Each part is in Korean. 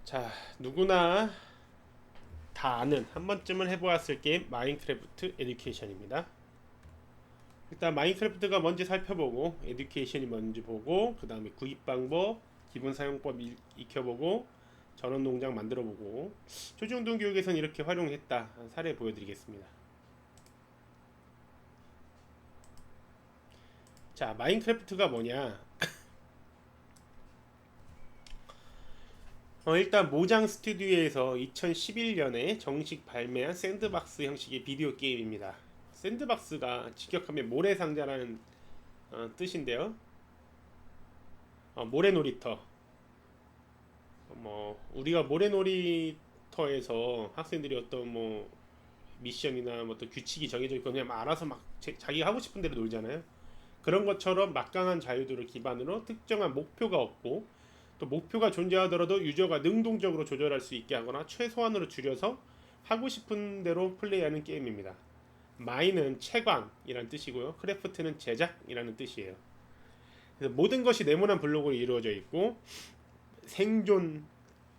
자, 누구나 다 아는 한 번쯤은 해보았을 게임 마인크래프트 에듀케이션입니다. 일단 마인크래프트가 뭔지 살펴보고 에듀케이션이 뭔지 보고 그 다음에 구입 방법, 기본 사용법 익혀보고 전원 농장 만들어보고 초중등 교육에선 이렇게 활용했다 사례 보여드리겠습니다. 자, 마인크래프트가 뭐냐? 일단 모장 스튜디오에서 2011년에 정식 발매한 샌드박스 형식의 비디오 게임입니다. 샌드박스가 직역하면 모래상자라는 뜻인데요. 모래놀이터. 뭐 우리가 모래놀이터에서 학생들이 어떤 뭐 미션이나 뭐 어떤 규칙이 정해져 있고 그냥 알아서 막 자기가 하고 싶은 대로 놀잖아요. 그런 것처럼 막강한 자유도를 기반으로 특정한 목표가 없고 또 목표가 존재하더라도 유저가 능동적으로 조절할 수 있게 하거나 최소한으로 줄여서 하고 싶은 대로 플레이하는 게임입니다. 마인은 채광이라는 뜻이고요. 크래프트는 제작이라는 뜻이에요. 그래서 모든 것이 네모난 블록으로 이루어져 있고 생존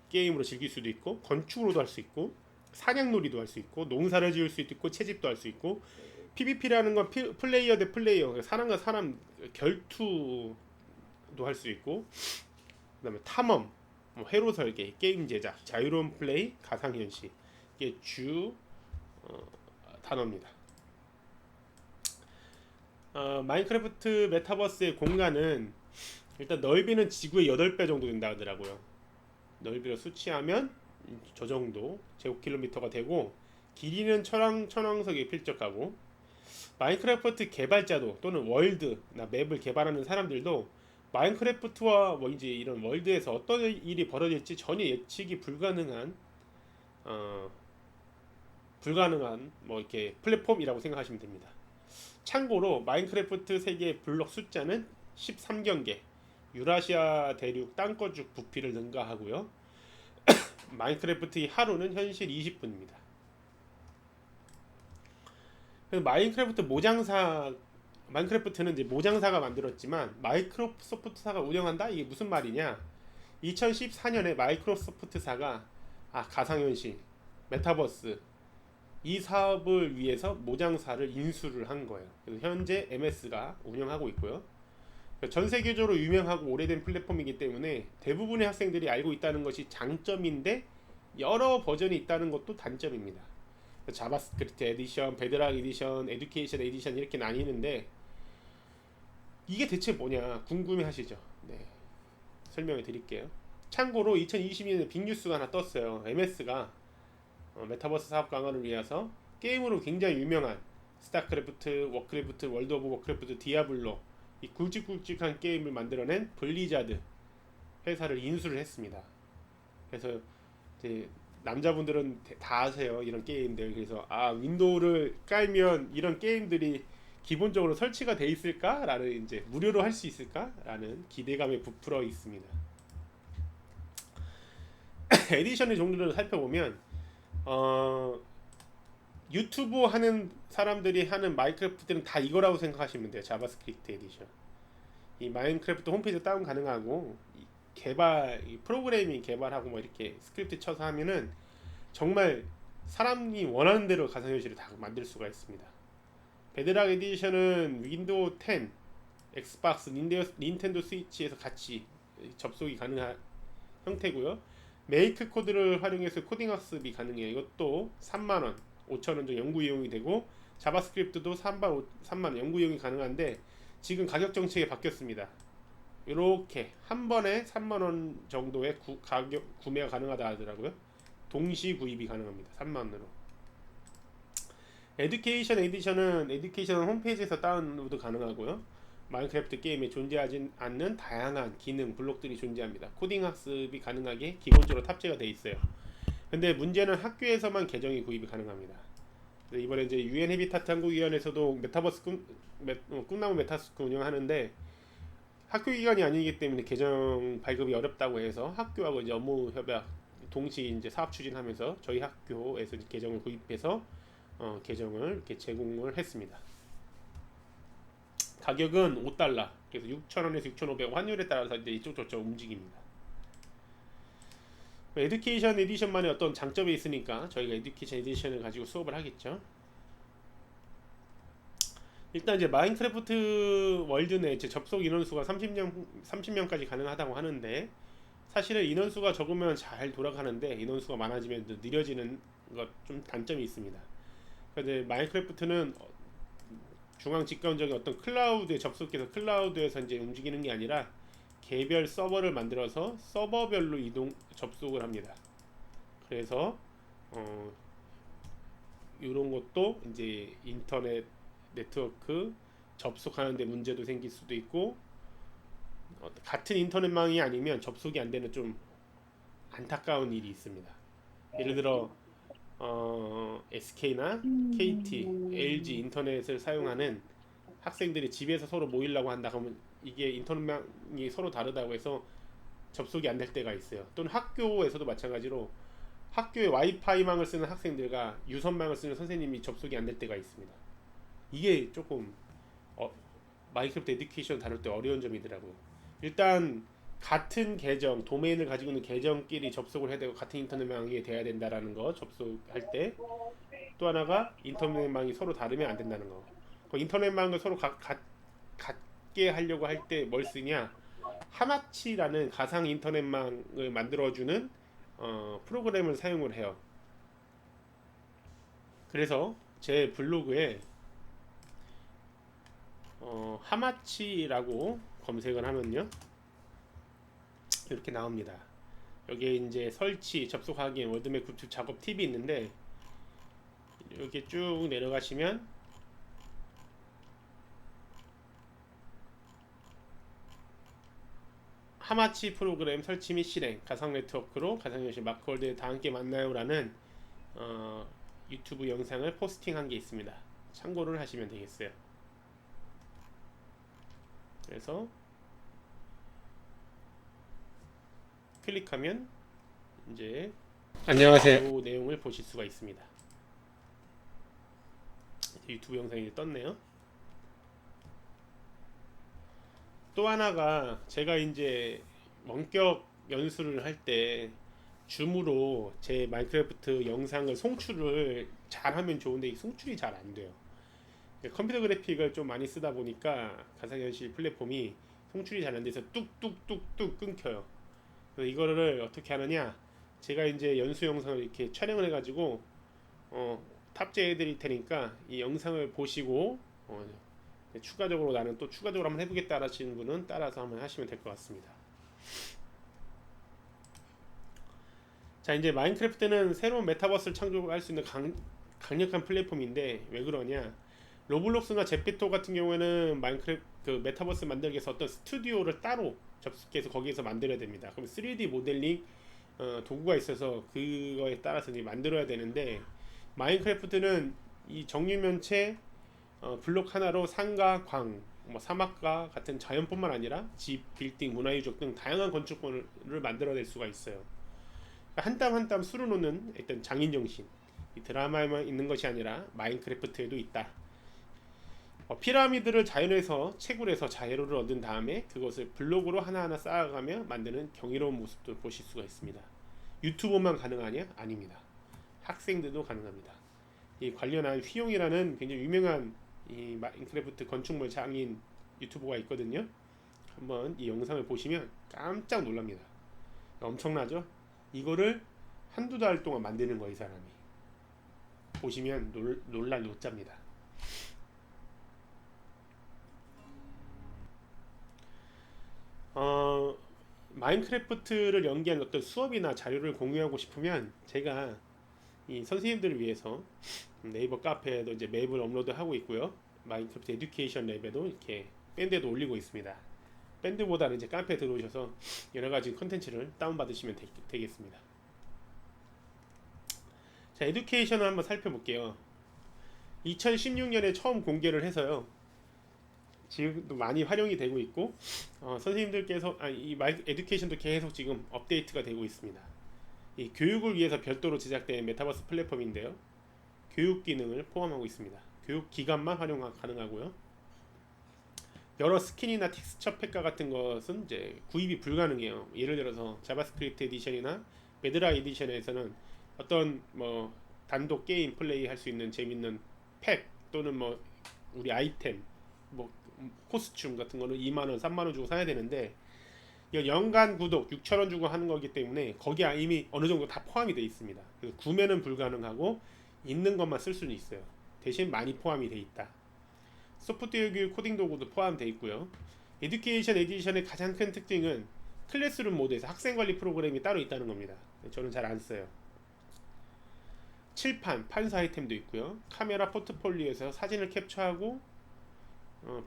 게임으로 즐길 수도 있고 건축으로도 할 수 있고 사냥놀이도 할 수 있고 농사를 지을 수도 있고 채집도 할 수 있고 PVP라는 건 플레이어 대 플레이어 사람과 사람 결투도 할 수 있고 그다음에 탐험, 뭐 회로 설계, 게임 제작, 자유로운 플레이, 가상현실 이게 주 단어입니다. 마인크래프트 메타버스의 공간은 일단 넓이는 지구의 8배 정도 된다 하더라고요. 넓이를 수치하면 저 정도 제곱킬로미터가 되고 길이는 천왕석에 필적하고 마인크래프트 개발자도 또는 월드나 맵을 개발하는 사람들도 마인크래프트와 뭐 이제 이런 월드에서 어떤 일이 벌어질지 전혀 예측이 어, 불가능한 뭐 이렇게 플랫폼이라고 생각하시면 됩니다. 참고로 마인크래프트 세계의 블록 숫자는 13경계, 유라시아 대륙 땅거죽 부피를 능가하고요. 마인크래프트의 하루는 현실 20분입니다. 마인크래프트 모장사 마인크래프트는 이제 모장사가 만들었지만 마이크로소프트사가 운영한다? 이게 무슨 말이냐? 2014년에 마이크로소프트사가 가상현실, 메타버스 이 사업을 위해서 모장사를 인수를 한 거예요. 그래서 현재 MS가 운영하고 있고요. 전 세계적으로 유명하고 오래된 플랫폼이기 때문에 대부분의 학생들이 알고 있다는 것이 장점인데 여러 버전이 있다는 것도 단점입니다. 자바스크립트 에디션, 베드락 에디션, 에듀케이션 에디션 이렇게 나뉘는데 이게 대체 뭐냐 궁금해 하시죠? 네, 설명해 드릴게요. 참고로 2020년에 빅뉴스가 하나 떴어요. MS가 메타버스 사업 강화를 위해서 게임으로 굉장히 유명한 스타크래프트, 워크래프트, 월드 오브 워크래프트, 디아블로 이 굵직굵직한 게임을 만들어낸 블리자드 회사를 인수를 했습니다. 그래서 이제 남자분들은 다 아세요 이런 게임들. 그래서 윈도우를 깔면 이런 게임들이 기본적으로 설치가 돼 있을까라는 이제 무료로 할 수 있을까라는 기대감에 부풀어 있습니다. 에디션의 종류를 살펴보면 어, 유튜브 하는 사람들이 하는 마인크래프트는 다 이거라고 생각하시면 돼요. 자바스크립트 에디션. 이 마인크래프트 홈페이지 다운 가능하고 이 프로그래밍 개발하고 뭐 이렇게 스크립트 쳐서 하면은 정말 사람이 원하는 대로 가상현실을 다 만들 수가 있습니다. 베드락 에디션은 윈도우 10, 엑스박스, 닌텐도 스위치에서 같이 접속이 가능한 형태고요. 메이크 코드를 활용해서 코딩 학습이 가능해요. 이것도 3만원, 5천원 정도 연구 이용이 되고 자바스크립트도 3만원 연구 이용이 가능한데 지금 가격 정책이 바뀌었습니다. 이렇게 한 번에 3만원 정도의 가격 구매가 가능하다 하더라고요. 동시 구입이 가능합니다. 3만원으로. 에듀케이션 에디션은 에듀케이션 홈페이지에서 다운로드 가능하고요. 마인크래프트 게임에 존재하지 않는 다양한 기능, 블록들이 존재합니다. 코딩 학습이 가능하게 기본적으로 탑재가 되어 있어요. 근데 문제는 학교에서만 계정이 구입이 가능합니다. 이번에 이제 UN 헤비타트 한국위원회에서도 메타버스 꿈나무 메타스크 운영하는데 학교 기관이 아니기 때문에 계정 발급이 어렵다고 해서 학교하고 이제 업무 협약 동시 이제 사업 추진하면서 저희 학교에서 계정을 구입해서 계정을 이렇게 제공을 했습니다. 가격은 5달러. 그래서 6,000원에서 6,500원 환율에 따라서 이제 이쪽 저쪽 움직입니다. 에듀케이션 에디션만의 어떤 장점이 있으니까 저희가 에듀케이션 에디션을 가지고 수업을 하겠죠. 일단 이제 마인크래프트 월드 내 이제 접속 인원수가 30명까지 가능하다고 하는데, 사실은 인원수가 적으면 잘 돌아가는데 인원수가 많아지면 느려지는 것 좀 단점이 있습니다. 근데 마인크래프트는 중앙 집권적인 어떤 클라우드에 접속해서 클라우드에서 이제 움직이는 게 아니라 개별 서버를 만들어서 서버별로 접속을 합니다. 그래서 이런 것도 이제 인터넷 네트워크 접속하는데 문제도 생길 수도 있고, 같은 인터넷망이 아니면 접속이 안 되는 좀 안타까운 일이 있습니다. 예를 들어 SK나 KT, LG 인터넷을 사용하는 학생들이 집에서 서로 모이려고 한다 하면 이게 인터넷망이 서로 다르다고 해서 접속이 안 될 때가 있어요. 또는 학교에서도 마찬가지로 학교에 와이파이망을 쓰는 학생들과 유선망을 쓰는 선생님이 접속이 안 될 때가 있습니다. 이게 조금 마인크래프트 에듀케이션 다룰 때 어려운 점이더라고요. 일단 같은 계정, 도메인을 가지고 있는 계정끼리 접속을 해야 되고 같은 인터넷망이 돼야 된다라는 거 접속할 때, 또 하나가 인터넷망이 서로 다르면 안 된다는 거. 그 인터넷망을 서로 같게 하려고 할 때 뭘 쓰냐? 하마치라는 가상 인터넷망을 만들어주는 프로그램을 사용을 해요. 그래서 제 블로그에 하마치라고 검색을 하면요 이렇게 나옵니다. 여기에 이제 설치, 접속하기, 월드맵 구축 작업 팁이 있는데, 이렇게 쭉 내려가시면 하마치 프로그램 설치 및 실행, 가상 네트워크로 가상현실 마크월드에 다 함께 만나요라는 유튜브 영상을 포스팅한 게 있습니다. 참고를 하시면 되겠어요. 그래서 클릭하면 이제 안녕하세요. 이 내용을 보실 수가 있습니다. 유튜브 영상이 떴네요. 또 하나가, 제가 이제 원격 연수를 할 때 줌으로 제 마인크래프트 영상을 송출을 잘 하면 좋은데 이 송출이 잘 안 돼요. 컴퓨터 그래픽을 좀 많이 쓰다 보니까 가상현실 플랫폼이 송출이 잘 안 돼서 뚝뚝뚝뚝 끊겨요. 그래서 이거를 어떻게 하느냐, 제가 이제 연수 영상을 이렇게 촬영을 해가지고 탑재해 드릴 테니까 이 영상을 보시고 추가적으로 나는 또 추가적으로 한번 해보겠다 하시는 분은 따라서 한번 하시면 될 것 같습니다. 자, 이제 마인크래프트는 새로운 메타버스를 창조할 수 있는 강력한 플랫폼인데, 왜 그러냐, 로블록스나 제페토 같은 경우에는 마인크래프트 그 메타버스 만들기 위해서 어떤 스튜디오를 따로 접속해서 거기에서 만들어야 됩니다. 그럼 3D 모델링 도구가 있어서 그거에 따라서 만들어야 되는데, 마인크래프트는 이 정유면체 블록 하나로 산과 광, 사막과 같은 자연뿐만 아니라 집, 빌딩, 문화유적 등 다양한 건축물을 만들어낼 수가 있어요. 한 땀 한 땀 수를 놓는 일단 장인 정신, 이 드라마에만 있는 것이 아니라 마인크래프트에도 있다. 피라미드를 자연에서 채굴해서 자료를 얻은 다음에 그것을 블록으로 하나하나 쌓아가며 만드는 경이로운 모습도 보실 수가 있습니다. 유튜버만 가능하냐? 아닙니다. 학생들도 가능합니다. 이 관련한 휘용이라는 굉장히 유명한 이 마인크래프트 건축물 장인 유튜버가 있거든요. 한번 이 영상을 보시면 깜짝 놀랍니다. 엄청나죠? 이거를 한두 달 동안 만드는 거야, 이 사람이. 보시면 놀랄 노짜입니다. 마인크래프트를 연기한 어떤 수업이나 자료를 공유하고 싶으면 제가 이 선생님들을 위해서 네이버 카페에도 이제 맵을 업로드하고 있고요. 마인크래프트 에듀케이션 랩에도 이렇게 밴드에도 올리고 있습니다. 밴드보다는 이제 카페에 들어오셔서 여러 가지 컨텐츠를 다운받으시면 되겠습니다. 자, 에듀케이션을 한번 살펴볼게요. 2016년에 처음 공개를 해서요. 지금도 많이 활용이 되고 있고, 선생님들께서 이 에듀케이션도 계속 지금 업데이트가 되고 있습니다. 이 교육을 위해서 별도로 제작된 메타버스 플랫폼인데요. 교육 기능을 포함하고 있습니다. 교육 기간만 활용 가능하고요. 여러 스킨이나 텍스처 팩과 같은 것은 이제 구입이 불가능해요. 예를 들어서 자바스크립트 에디션이나 베드라 에디션에서는 어떤 뭐 단독 게임 플레이 할 수 있는 재밌는 팩 또는 뭐 우리 아이템 뭐 코스튬 같은 거는 2만원 3만원 주고 사야 되는데 이거 연간 구독 6,000원 주고 하는 거기 때문에 거기에 이미 어느 정도 다 포함이 되어 있습니다. 그래서 구매는 불가능하고 있는 것만 쓸 수는 있어요. 대신 많이 포함이 되어 있다. 소프트웨어 교육 코딩 도구도 포함되어 있고요. 에듀케이션 에디션의 가장 큰 특징은 클래스룸 모드에서 학생 관리 프로그램이 따로 있다는 겁니다. 저는 잘 안 써요. 칠판, 판사 아이템도 있고요. 카메라 포트폴리오에서 사진을 캡처하고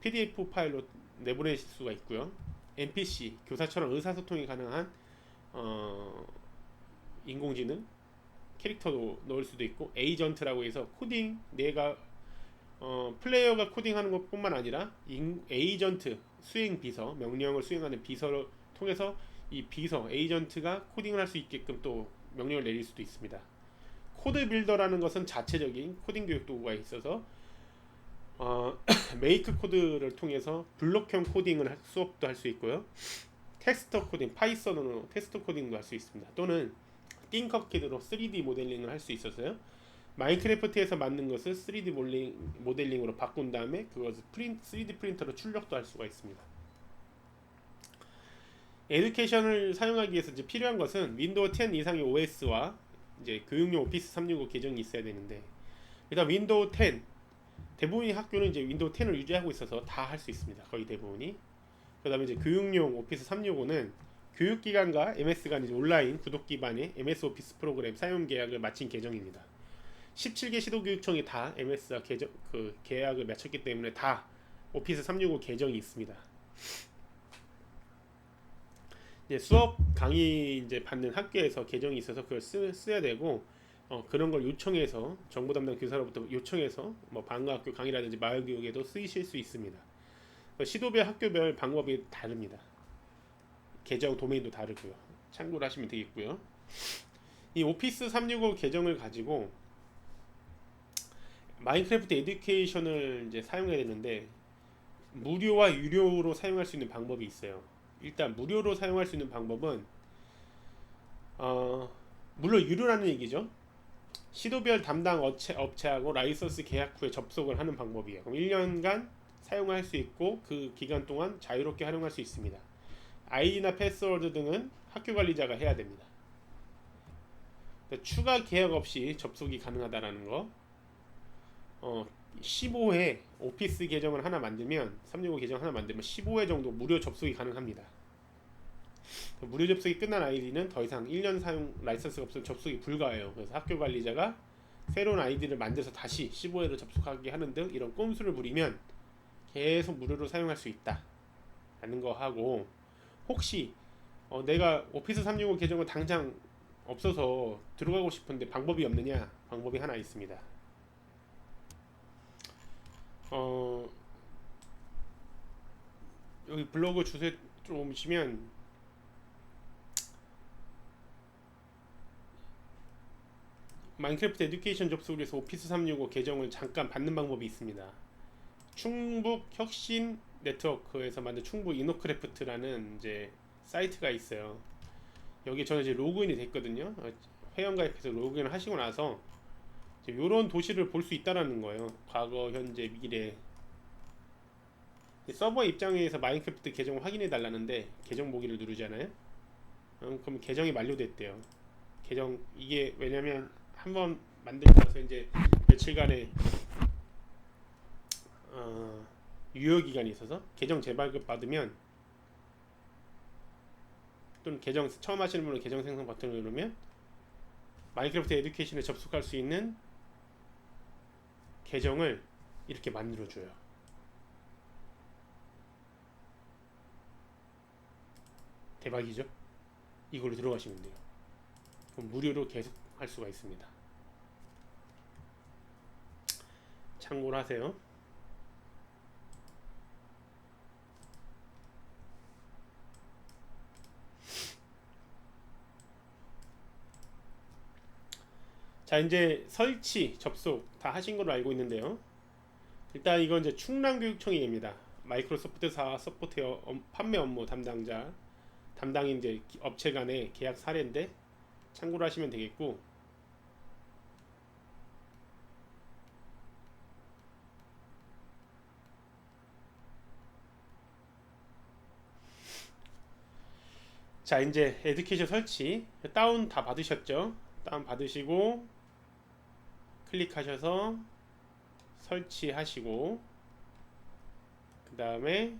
PDF 파일로 내보내실 수가 있고요. NPC, 교사처럼 의사소통이 가능한 인공지능 캐릭터도 넣을 수도 있고, 에이전트라고 해서 코딩, 내가 플레이어가 코딩하는 것뿐만 아니라 에이전트, 수행 비서, 명령을 수행하는 비서를 통해서 이 비서, 에이전트가 코딩을 할 수 있게끔 또 명령을 내릴 수도 있습니다. 코드 빌더라는 것은 자체적인 코딩 교육 도구가 있어서 메이크 코드를 통해서 블록형 코딩을 수업도 할 수 있고요. 텍스터 코딩, 파이썬으로 텍스터 코딩도 할 수 있습니다. 또는 띵커캐드로 3D 모델링을 할 수 있어서요. 마인크래프트에서 만든 것을 3D 모델링으로 바꾼 다음에 그것을 3D 프린터로 출력도 할 수가 있습니다. 에듀케이션을 사용하기 위해서 이제 필요한 것은 윈도우 10 이상의 OS와 이제 교육용 오피스 365 계정이 있어야 되는데, 일단 윈도우 10 대부분의 학교는 이제 윈도우 10을 유지하고 있어서 다 할 수 있습니다. 거의 대부분이. 그다음에 이제 교육용 오피스 365는 교육기관과 MS 간 이제 온라인 구독 기반의 MS 오피스 프로그램 사용 계약을 마친 계정입니다. 17개 시도교육청이 다 MS와 계약을 맺혔기 때문에 다 오피스 365 계정이 있습니다. 이제 수업 강의 이제 받는 학교에서 계정이 있어서 그걸 써야 되고, 그런 걸 요청해서 정보 담당 교사로부터 요청해서 뭐 방과학교 강의라든지 마을교육에도 쓰이실 수 있습니다. 시도별 학교별 방법이 다릅니다. 계정 도메인도 다르고요. 참고를 하시면 되겠고요. 이 오피스 365 계정을 가지고 마인크래프트 에듀케이션을 이제 사용해야 되는데, 무료와 유료로 사용할 수 있는 방법이 있어요. 일단 무료로 사용할 수 있는 방법은 물론 유료라는 얘기죠. 시도별 담당 업체하고 라이선스 계약 후에 접속을 하는 방법이에요. 그럼 1년간 사용할 수 있고 그 기간 동안 자유롭게 활용할 수 있습니다. 아이디나 패스워드 등은 학교 관리자가 해야 됩니다. 추가 계약 없이 접속이 가능하다라는 거. 15회 오피스 계정을 하나 만들면 365 계정 하나 만들면 15회 정도 무료 접속이 가능합니다. 무료 접속이 끝난 아이디는 더 이상 1년 사용 라이선스가 없으면 접속이 불가해요. 그래서 학교 관리자가 새로운 아이디를 만들어서 다시 15회로 접속하게 하는 등 이런 꼼수를 부리면 계속 무료로 사용할 수 있다 라는 거 하고, 혹시 내가 오피스 365 계정을 당장 없어서 들어가고 싶은데 방법이 없느냐? 방법이 하나 있습니다. 여기 블로그 주소 좀 보시면 마인크래프트 에듀케이션 접속을 위해서 오피스 365 계정을 잠깐 받는 방법이 있습니다. 충북 혁신 네트워크에서 만든 충북 이노크래프트라는 이제 사이트가 있어요. 여기 저는 이제 로그인이 됐거든요. 회원가입해서 로그인을 하시고 나서 이런 도시를 볼 수 있다라는 거예요. 과거, 현재, 미래. 서버 입장에서 마인크래프트 계정을 확인해 달라는데 계정 보기를 누르잖아요. 그럼 계정이 만료됐대요. 계정 이게 왜냐면 한번 만들고 나서 이제 며칠간의 유효 기간이 있어서 계정 재발급 받으면, 또는 계정 처음 하시는 분은 계정 생성 버튼을 누르면 마인크래프트 에듀케이션에 접속할 수 있는 계정을 이렇게 만들어줘요. 대박이죠? 이걸로 들어가시면 돼요. 그럼 무료로 계속 할 수가 있습니다. 참고로 하세요. 자, 이제 설치, 접속 다 하신 걸로 알고 있는데요. 일단 이건 이제 충남교육청이 됩니다. 마이크로소프트사 소프트웨어 판매 업무 담당인 이제 업체 간의 계약 사례인데, 참고로 하시면 되겠고, 자 이제 에듀케이션 설치 다운 다 받으셨죠? 다운 받으시고 클릭하셔서 설치하시고, 그 다음에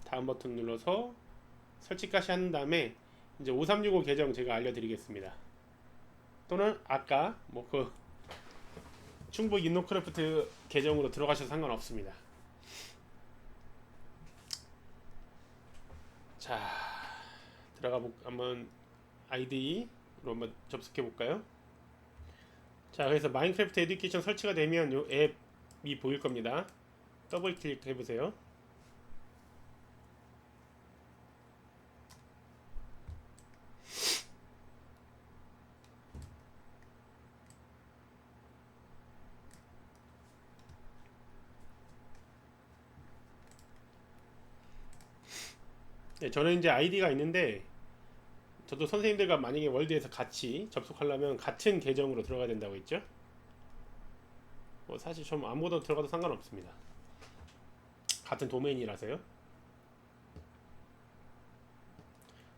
다음 버튼 눌러서 설치까지 한 다음에 이제 5365 계정 제가 알려드리겠습니다. 또는 아까 뭐 그 충북 인노크래프트 계정으로 들어가셔도 상관없습니다. 자, 한번 아이디로 한번 접속해 볼까요? 자, 그래서 마인크래프트 에듀케이션 설치가 되면 요 앱이 보일 겁니다. 더블 클릭해 보세요. 네, 저는 이제 아이디가 있는데, 저도 선생님들과 만약에 월드에서 같이 접속하려면 같은 계정으로 들어가야 된다고 했죠. 뭐 사실 좀 아무거나 들어가도 상관없습니다. 같은 도메인이라서요.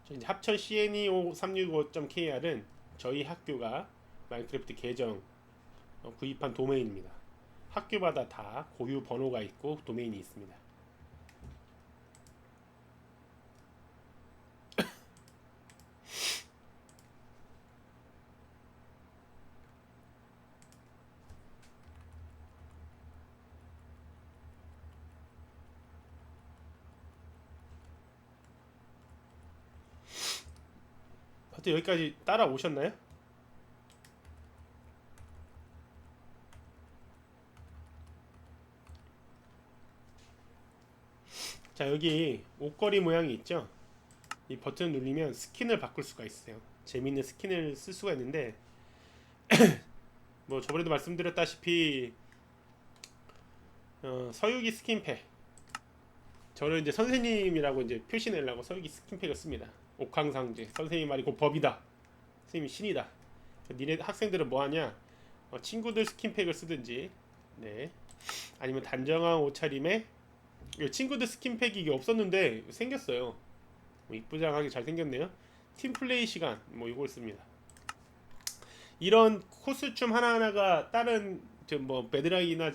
저 이제 합천 cneo365.kr은 저희 학교가 마인크래프트 계정 구입한 도메인입니다. 학교마다 다 고유 번호가 있고 도메인이 있습니다. 어때, 여기까지 따라오셨나요? 자, 여기 옷걸이 모양이 있죠? 이 버튼 누르면 스킨을 바꿀 수가 있어요. 재밌는 스킨을 쓸 수가 있는데, 뭐 저번에도 말씀드렸다시피 서유기 스킨팩, 저는 이제 선생님이라고 이제 표시내려고 서유기 스킨팩을 씁니다. 옥황상제, 선생님 말이 곧 법이다, 선생님이 신이다. 니네 학생들은 뭐하냐, 친구들 스킨팩을 쓰든지, 네, 아니면 단정한 옷차림에 친구들 스킨팩이 이게 없었는데 생겼어요. 뭐 이쁘장하게 잘 생겼네요. 팀플레이 시간 뭐 이걸 씁니다. 이런 코스튬 하나하나가 다른 뭐 베드락이나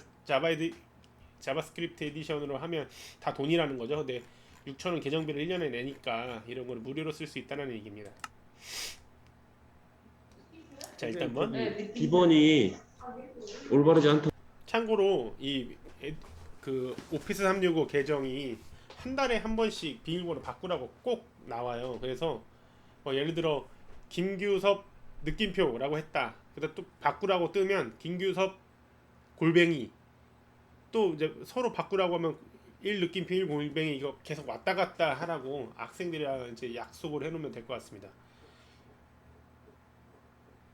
자바스크립트 에디션으로 하면 다 돈이라는 거죠. 근데 6,000원 계정비를 1년에 내니까 이런 걸 무료로 쓸 수 있다는 얘기입니다. 자, 일단 뭐 기본이 올바르지 않다. 참고로 그 오피스 365 계정이 한 달에 한 번씩 비밀번호 바꾸라고 꼭 나와요. 그래서 예를 들어 김규섭 느낌표라고 했다. 그다음 또 바꾸라고 뜨면 김규섭 골뱅이, 또 이제 서로 바꾸라고 하면 1 느낌표 1 골뱅이, 이거 계속 왔다 갔다 하라고 학생들이랑 이제 약속을 해놓으면 될 것 같습니다.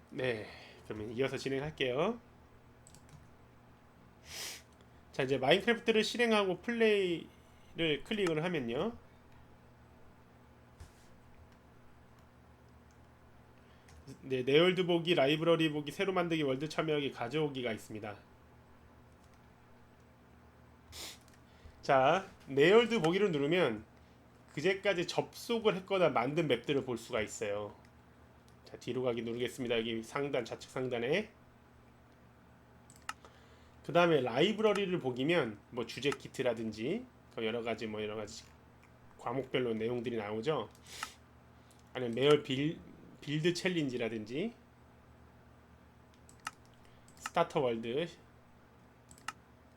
네, 그러면 이어서 진행할게요. 자, 이제 마인크래프트를 실행하고 플레이를 클릭을 하면요, 네, 내 월드 보기, 라이브러리 보기, 새로 만들기, 월드 참여하기, 가져오기가 있습니다. 자, 내 월드 보기를 누르면 그제까지 접속을 했거나 만든 맵들을 볼 수가 있어요. 자, 뒤로 가기 누르겠습니다. 여기 상단, 좌측 상단에. 그 다음에 라이브러리를 보기면 뭐 주제 키트라든지 여러가지 과목별로 내용들이 나오죠. 아니면 매월 빌드 챌린지라든지 스타터 월드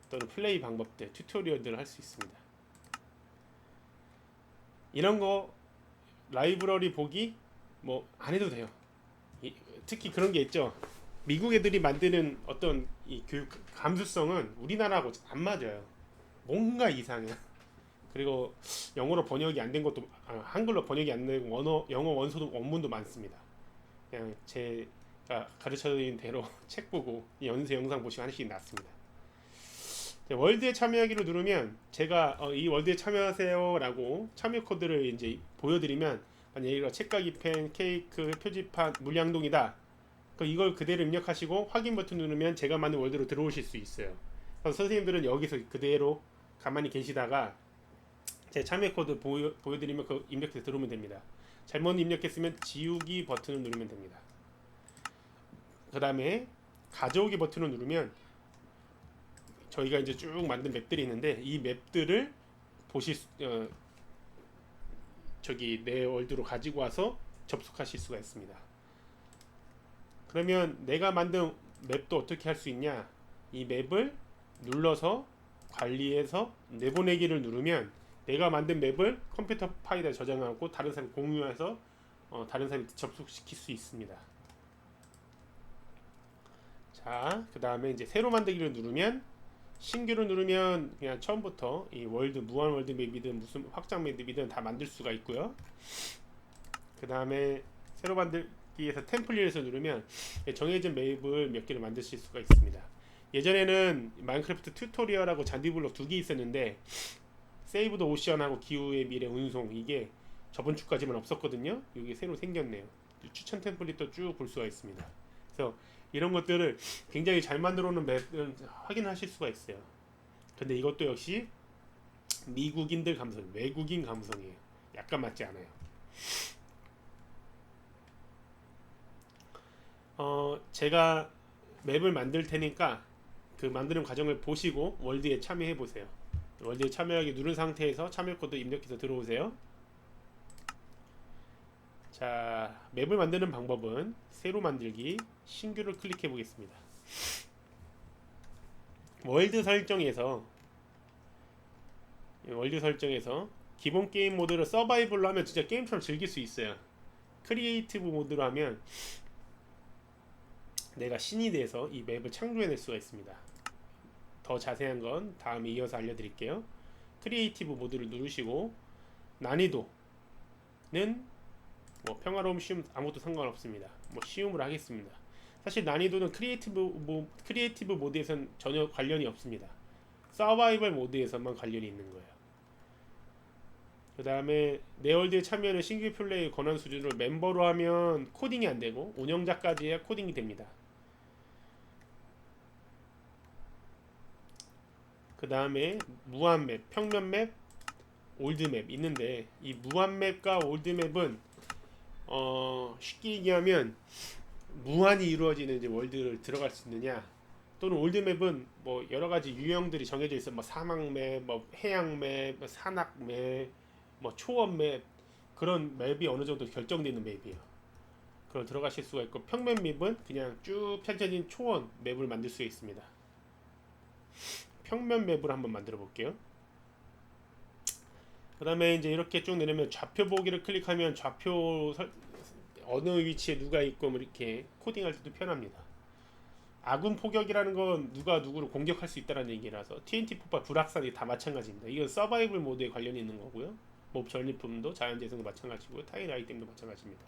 또는 플레이 방법들, 튜토리얼들을 할 수 있습니다. 이런 거 라이브러리 보기 뭐 안 해도 돼요. 특히 그런 게 있죠. 미국 애들이 만드는 어떤 이 교육 감수성은 우리나라하고 안 맞아요. 뭔가 이상해. 그리고 영어로 번역이 안 된 것도, 한글로 번역이 안 되고 영어 원서도 원문도 많습니다. 그냥 제가 가르쳐드린 대로 책 보고 연세 영상 보시고 하시기 낫습니다. 월드에 참여하기로 누르면 제가 이 월드에 참여하세요라고 참여 코드를 이제 보여드리면 예를 들어 책가기 펜, 케이크, 표지판, 물량동이다. 이걸 그대로 입력하시고 확인 버튼 누르면 제가 만든 월드로 들어오실 수 있어요. 그래서 선생님들은 여기서 그대로 가만히 계시다가 제 참여 코드 보여드리면 그 입력해서 들어오면 됩니다. 잘못 입력했으면 지우기 버튼을 누르면 됩니다. 그 다음에 가져오기 버튼을 누르면 저희가 이제 쭉 만든 맵들이 있는데 이 맵들을 보실 저기 내 월드로 가지고 와서 접속하실 수가 있습니다. 그러면 내가 만든 맵도 어떻게 할 수 있냐? 이 맵을 눌러서 관리해서 내보내기를 누르면 내가 만든 맵을 컴퓨터 파일에 저장하고 다른 사람 공유해서 다른 사람이 접속시킬 수 있습니다. 자, 그 다음에 이제 새로 만들기를 누르면 신규를 누르면 그냥 처음부터 이 월드 무한 월드 맵이든 무슨 확장 맵이든 다 만들 수가 있고요. 그 다음에 새로 만들기에서 템플릿을 누르면 정해진 맵을 몇 개를 만드실 수가 있습니다. 예전에는 마인크래프트 튜토리얼하고 잔디블록 두 개 있었는데 세이브 더 오션하고 기후의 미래 운송 이게 저번 주까지만 없었거든요. 이게 새로 생겼네요. 추천 템플릿도 쭉 볼 수가 있습니다. 그래서 이런 것들을 굉장히 잘 만들어 놓은 맵을 확인하실 수가 있어요. 근데 이것도 역시 미국인들 감성, 외국인 감성이에요. 약간 맞지 않아요. 제가 맵을 만들 테니까 그 만드는 과정을 보시고 월드에 참여해 보세요. 월드에 참여하기 누른 상태에서 참여 코드 입력해서 들어오세요. 자, 맵을 만드는 방법은 새로 만들기, 신규를 클릭해 보겠습니다. 월드 설정에서 기본 게임 모드를 서바이벌로 하면 진짜 게임처럼 즐길 수 있어요. 크리에이티브 모드로 하면 내가 신이 돼서 이 맵을 창조해낼 수가 있습니다. 더 자세한 건 다음에 이어서 알려드릴게요. 크리에이티브 모드를 누르시고 난이도는 뭐 평화로움, 쉬움 아무것도 상관없습니다. 뭐 쉬움으로 하겠습니다. 사실 난이도는 크리에이티브 모드에선 전혀 관련이 없습니다. 서바이벌 모드에서만 관련이 있는 거예요. 그 다음에 내 월드에 참여하는 싱글 플레이 권한 수준을 멤버로 하면 코딩이 안 되고 운영자까지 해야 코딩이 됩니다. 그 다음에 무한맵, 평면맵, 올드맵 있는데 이 무한맵과 올드맵은 쉽게 얘기하면 무한히 이루어지는 이제 월드를 들어갈 수 있느냐, 또는 올드맵은 뭐 여러가지 유형들이 정해져 있어. 뭐 사막맵, 뭐 해양맵, 뭐 산악맵, 뭐 초원맵, 그런 맵이 어느 정도 결정되어 있는 맵이에요. 그걸 들어가실 수가 있고, 평면 맵은 그냥 쭉 펼쳐진 초원 맵을 만들 수 있습니다. 평면 맵을 한번 만들어 볼게요. 그 다음에 이제 이렇게 쭉 내려면 좌표 보기를 클릭하면 어느 위치에 누가 있고 뭐 이렇게 코딩할 때도 편합니다. 아군 포격이라는 건 누가 누구를 공격할 수 있다는 얘기라서 TNT 폭발, 불확산이 다 마찬가지입니다. 이건 서바이벌 모드에 관련이 있는 거고요. 몹 전리품도 자연재생도 마찬가지고요. 타일 아이템도 마찬가지입니다.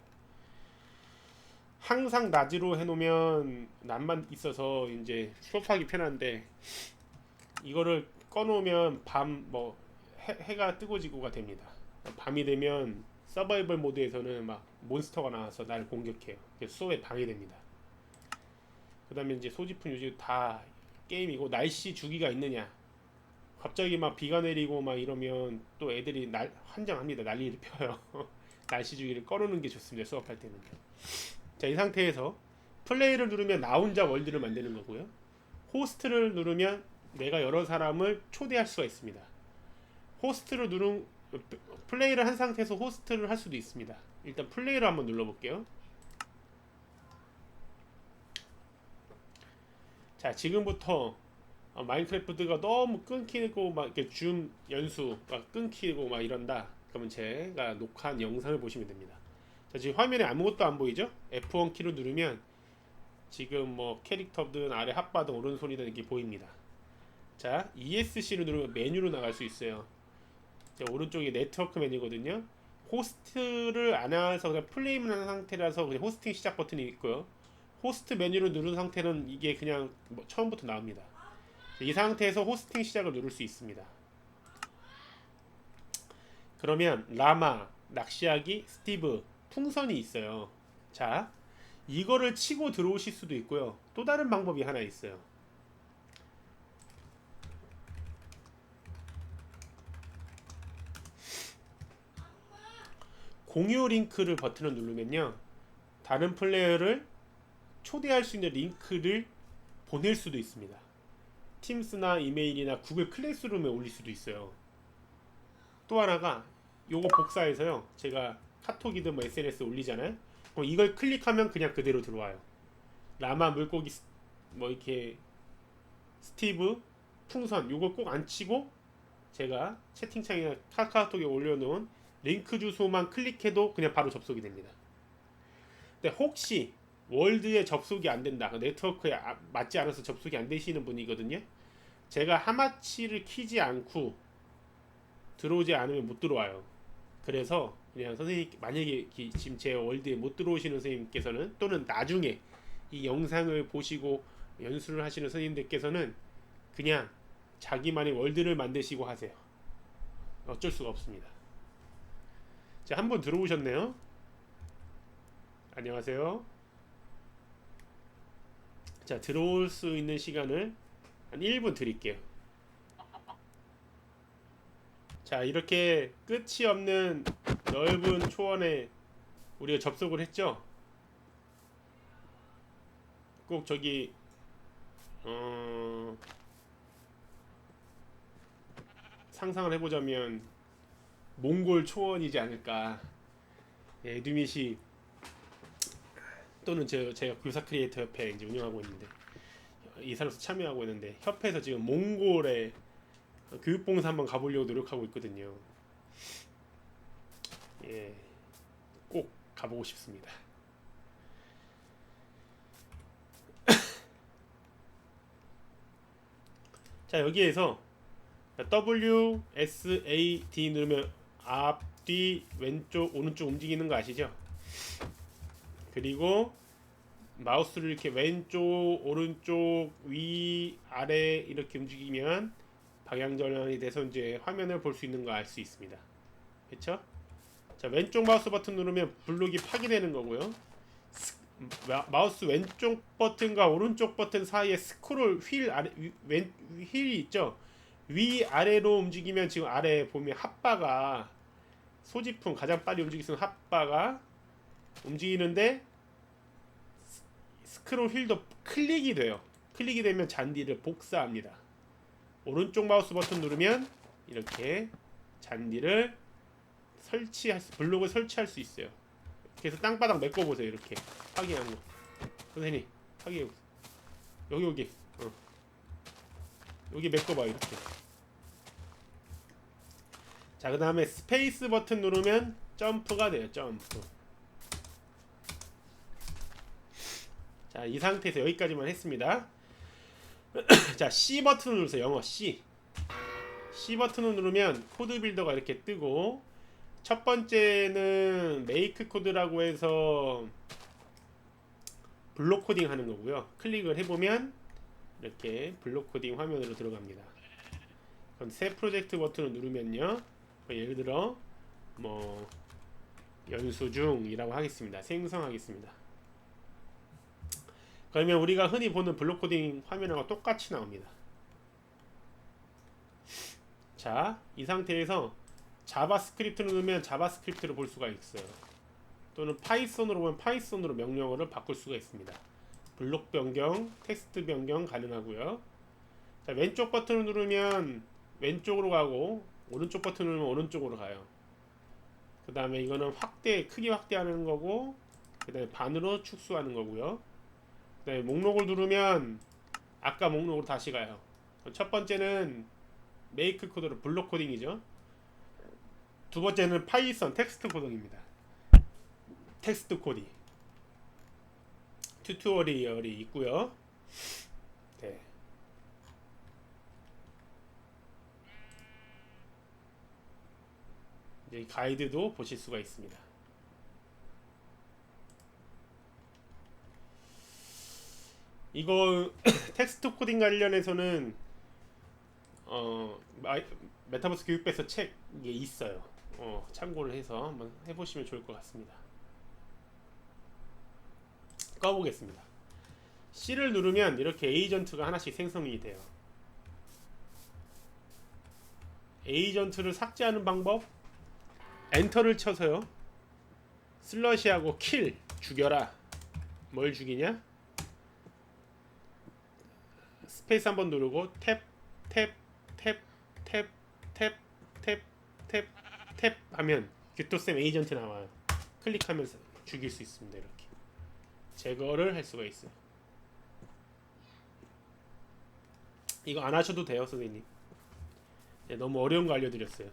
항상 낮으로 해놓으면 낮만 있어서 이제 수업하기 편한데, 이거를 꺼놓으면 해가 뜨고 지고가 됩니다. 밤이 되면 서바이벌 모드에서는 막 몬스터가 나와서 날 공격해요. 수업에 방해됩니다. 그 다음에 이제 소지품 유지 다 게임이고, 날씨 주기가 있느냐, 갑자기 막 비가 내리고 막 이러면 또 애들이 환장합니다. 난리를 펴요. 날씨 주기를 꺼놓는 게 좋습니다. 수업할 때는. 자, 이 상태에서 플레이를 누르면 나 혼자 월드를 만드는 거고요. 호스트를 누르면 내가 여러 사람을 초대할 수가 있습니다. 플레이를 한 상태에서 호스트를 할 수도 있습니다. 일단 플레이를 한번 눌러볼게요. 자, 지금부터 마인크래프트가 너무 끊기고 막 이렇게 줌 연수가 끊기고 막 이런다. 그러면 제가 녹화한 영상을 보시면 됩니다. 자, 지금 화면에 아무것도 안 보이죠? F1 키를 누르면 지금 뭐 캐릭터든 아래 핫바든 오른손이든 이렇게 보입니다. 자, ESC를 누르면 메뉴로 나갈 수 있어요. 자, 오른쪽이 네트워크 메뉴거든요. 호스트를 안 해서 그냥 플레이만 한 상태라서 그냥 호스팅 시작 버튼이 있고요. 호스트 메뉴를 누른 상태는 이게 그냥 처음부터 나옵니다. 이 상태에서 호스팅 시작을 누를 수 있습니다. 그러면 라마, 낚시하기, 스티브, 풍선이 있어요. 자, 이거를 치고 들어오실 수도 있고요. 또 다른 방법이 하나 있어요. 공유 링크를 버튼을 누르면요, 다른 플레이어를 초대할 수 있는 링크를 보낼 수도 있습니다. 팀스나 이메일이나 구글 클래스룸에 올릴 수도 있어요. 또 하나가 요거 복사해서요, 제가 카톡이든 뭐 SNS에 올리잖아요. 그럼 이걸 클릭하면 그냥 그대로 들어와요. 라마, 물고기, 뭐 이렇게 스티브, 풍선, 요걸 꼭 안 치고 제가 채팅창이나 카카오톡에 올려놓은 링크 주소만 클릭해도 그냥 바로 접속이 됩니다. 근데 혹시 월드에 접속이 안 된다, 네트워크에 맞지 않아서 접속이 안 되시는 분이거든요. 제가 하마치를 키지 않고 들어오지 않으면 못 들어와요. 그래서 그냥 선생님, 만약에 지금 제 월드에 못 들어오시는 선생님께서는, 또는 나중에 이 영상을 보시고 연수를 하시는 선생님들께서는 그냥 자기만의 월드를 만드시고 하세요. 어쩔 수가 없습니다. 자, 한 분 들어오셨네요. 안녕하세요. 자, 들어올 수 있는 시간을 한 1분 드릴게요. 자, 이렇게 끝이 없는 넓은 초원에 우리가 접속을 했죠. 꼭 저기 상상을 해보자면 몽골 초원이지 않을까. 예, 에듀밋이, 또는 제가 교사 크리에이터 협회 이제 운영하고 있는데, 이사로서 참여하고 있는데, 협회에서 지금 몽골에 교육봉사 한번 가보려고 노력하고 있거든요. 예, 꼭 가보고 싶습니다. 자, 여기에서 WSAD 누르면 앞, 뒤, 왼쪽, 오른쪽 움직이는 거 아시죠? 그리고 마우스를 이렇게 왼쪽, 오른쪽, 위, 아래 이렇게 움직이면 방향 전환이 돼서 이제 화면을 볼 수 있는 거 알 수 있습니다. 그렇죠? 자, 왼쪽 마우스 버튼 누르면 블록이 파괴되는 거고요. 마우스 왼쪽 버튼과 오른쪽 버튼 사이에 스크롤 휠 아래, 휠이 있죠. 위 아래로 움직이면 지금 아래 보면 핫바가, 소지품 가장 빨리 움직일 수 있는 핫바가 움직이는데, 스크롤 휠도 클릭이 돼요. 클릭이 되면 잔디를 복사합니다. 오른쪽 마우스 버튼 누르면 이렇게 잔디를 블록을 설치할 수 있어요. 그래서 땅바닥 메꿔보세요. 이렇게 확인한 거. 선생님, 확인해. 여기 여기 메꿔봐요. 이렇게. 자, 그 다음에 스페이스 버튼 누르면 점프가 돼요. 점프. 자, 이 상태에서 여기까지만 했습니다. 자, C 버튼을 누르세요. 영어 C. C 버튼을 누르면 코드 빌더가 이렇게 뜨고, 첫 번째는 메이크 코드라고 해서 블록 코딩 하는 거고요. 클릭을 해보면 이렇게 블록 코딩 화면으로 들어갑니다. 그럼 새 프로젝트 버튼을 누르면요, 예를 들어 뭐 연수 중이라고 하겠습니다. 생성하겠습니다. 그러면 우리가 흔히 보는 블록 코딩 화면하고 똑같이 나옵니다. 자, 이 상태에서 자바스크립트를 누르면 자바스크립트를 볼 수가 있어요. 또는 파이썬으로 보면 파이썬으로 명령어를 바꿀 수가 있습니다. 블록 변경, 텍스트 변경 가능하고요. 자, 왼쪽 버튼을 누르면 왼쪽으로 가고, 오른쪽 버튼을 누르면 오른쪽으로 가요. 그 다음에 이거는 크기 확대하는 거고, 그 다음에 반으로 축소하는 거고요. 그 다음에 목록을 누르면 아까 목록으로 다시 가요. 첫 번째는 메이크 코드로 블록 코딩이죠. 두 번째는 파이썬 텍스트 코딩입니다. 텍스트 코딩 튜토리얼이 있고요. 네. 이제 가이드도 보실 수가 있습니다. 이거 텍스트 코딩 관련해서는 메타버스 교육부에서 책이 있어요. 참고를 해서 한번 해보시면 좋을 것 같습니다. 꺼보겠습니다. C를 누르면 이렇게 에이전트가 하나씩 생성이 돼요. 에이전트를 삭제하는 방법, 엔터를 쳐서요, 슬러시하고 킬, 죽여라. 뭘 죽이냐? 스페이스 한번 누르고 탭, 탭, 탭, 탭, 탭, 탭, 탭, 탭 하면 규토쌤 에이전트 나와요. 클릭하면서 죽일 수 있습니다. 이렇게 제거를 할 수가 있어요. 이거 안 하셔도 돼요, 선생님. 네, 너무 어려운 거 알려드렸어요.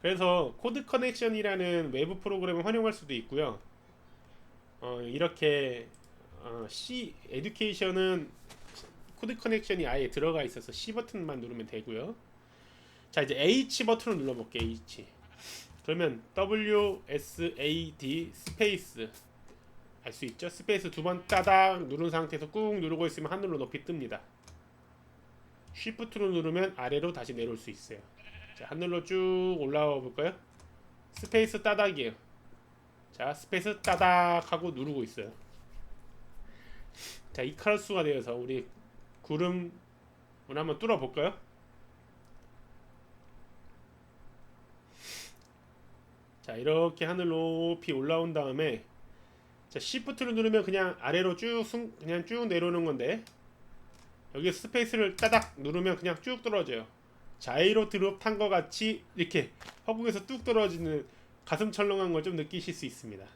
그래서 코드 커넥션이라는 외부 프로그램을 활용할 수도 있고요. 이렇게 C 에듀케이션은 코드 커넥션이 아예 들어가 있어서 C 버튼만 누르면 되고요. 자, 이제 H 버튼을 눌러볼게요. H. 그러면 WSAD 스페이스 알 수 있죠? 스페이스 두 번 따닥 누른 상태에서 꾹 누르고 있으면 하늘로 높이 뜹니다. Shift로 누르면 아래로 다시 내려올 수 있어요. 자, 하늘로 쭉 올라와 볼까요? 스페이스 따닥이에요. 자, 스페이스 따닥 하고 누르고 있어요. 자, 이카루스가 되어서 우리 구름을 한번 뚫어 볼까요? 자, 이렇게 하늘 높이 올라온 다음에, 자, Shift를 누르면 그냥 아래로 그냥 쭉 내려오는 건데, 여기 스페이스를 따닥 누르면 그냥 쭉 떨어져요. 자이로 드롭 탄 것 같이 이렇게 허공에서 뚝 떨어지는 가슴 철렁한 걸 좀 느끼실 수 있습니다.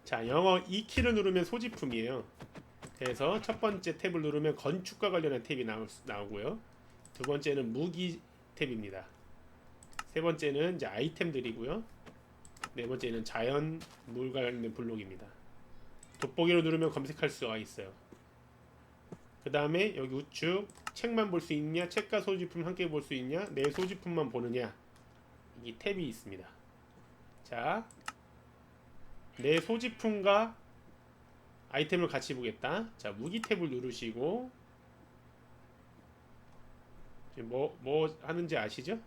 자, 영어 E 키를 누르면 소지품이에요. 그래서 첫 번째 탭을 누르면 건축과 관련한 탭이 나오고요. 두 번째는 무기 탭입니다. 세 번째는 이제 아이템들이고요. 네 번째는 자연 물 관련된 블록입니다. 돋보기로 누르면 검색할 수가 있어요. 그 다음에 여기 우측 책만 볼 수 있냐, 책과 소지품 함께 볼 수 있냐, 내 소지품만 보느냐, 이 탭이 있습니다. 자, 내 소지품과 아이템을 같이 보겠다. 자, 무기 탭을 누르시고 지금 뭐 하는지 아시죠?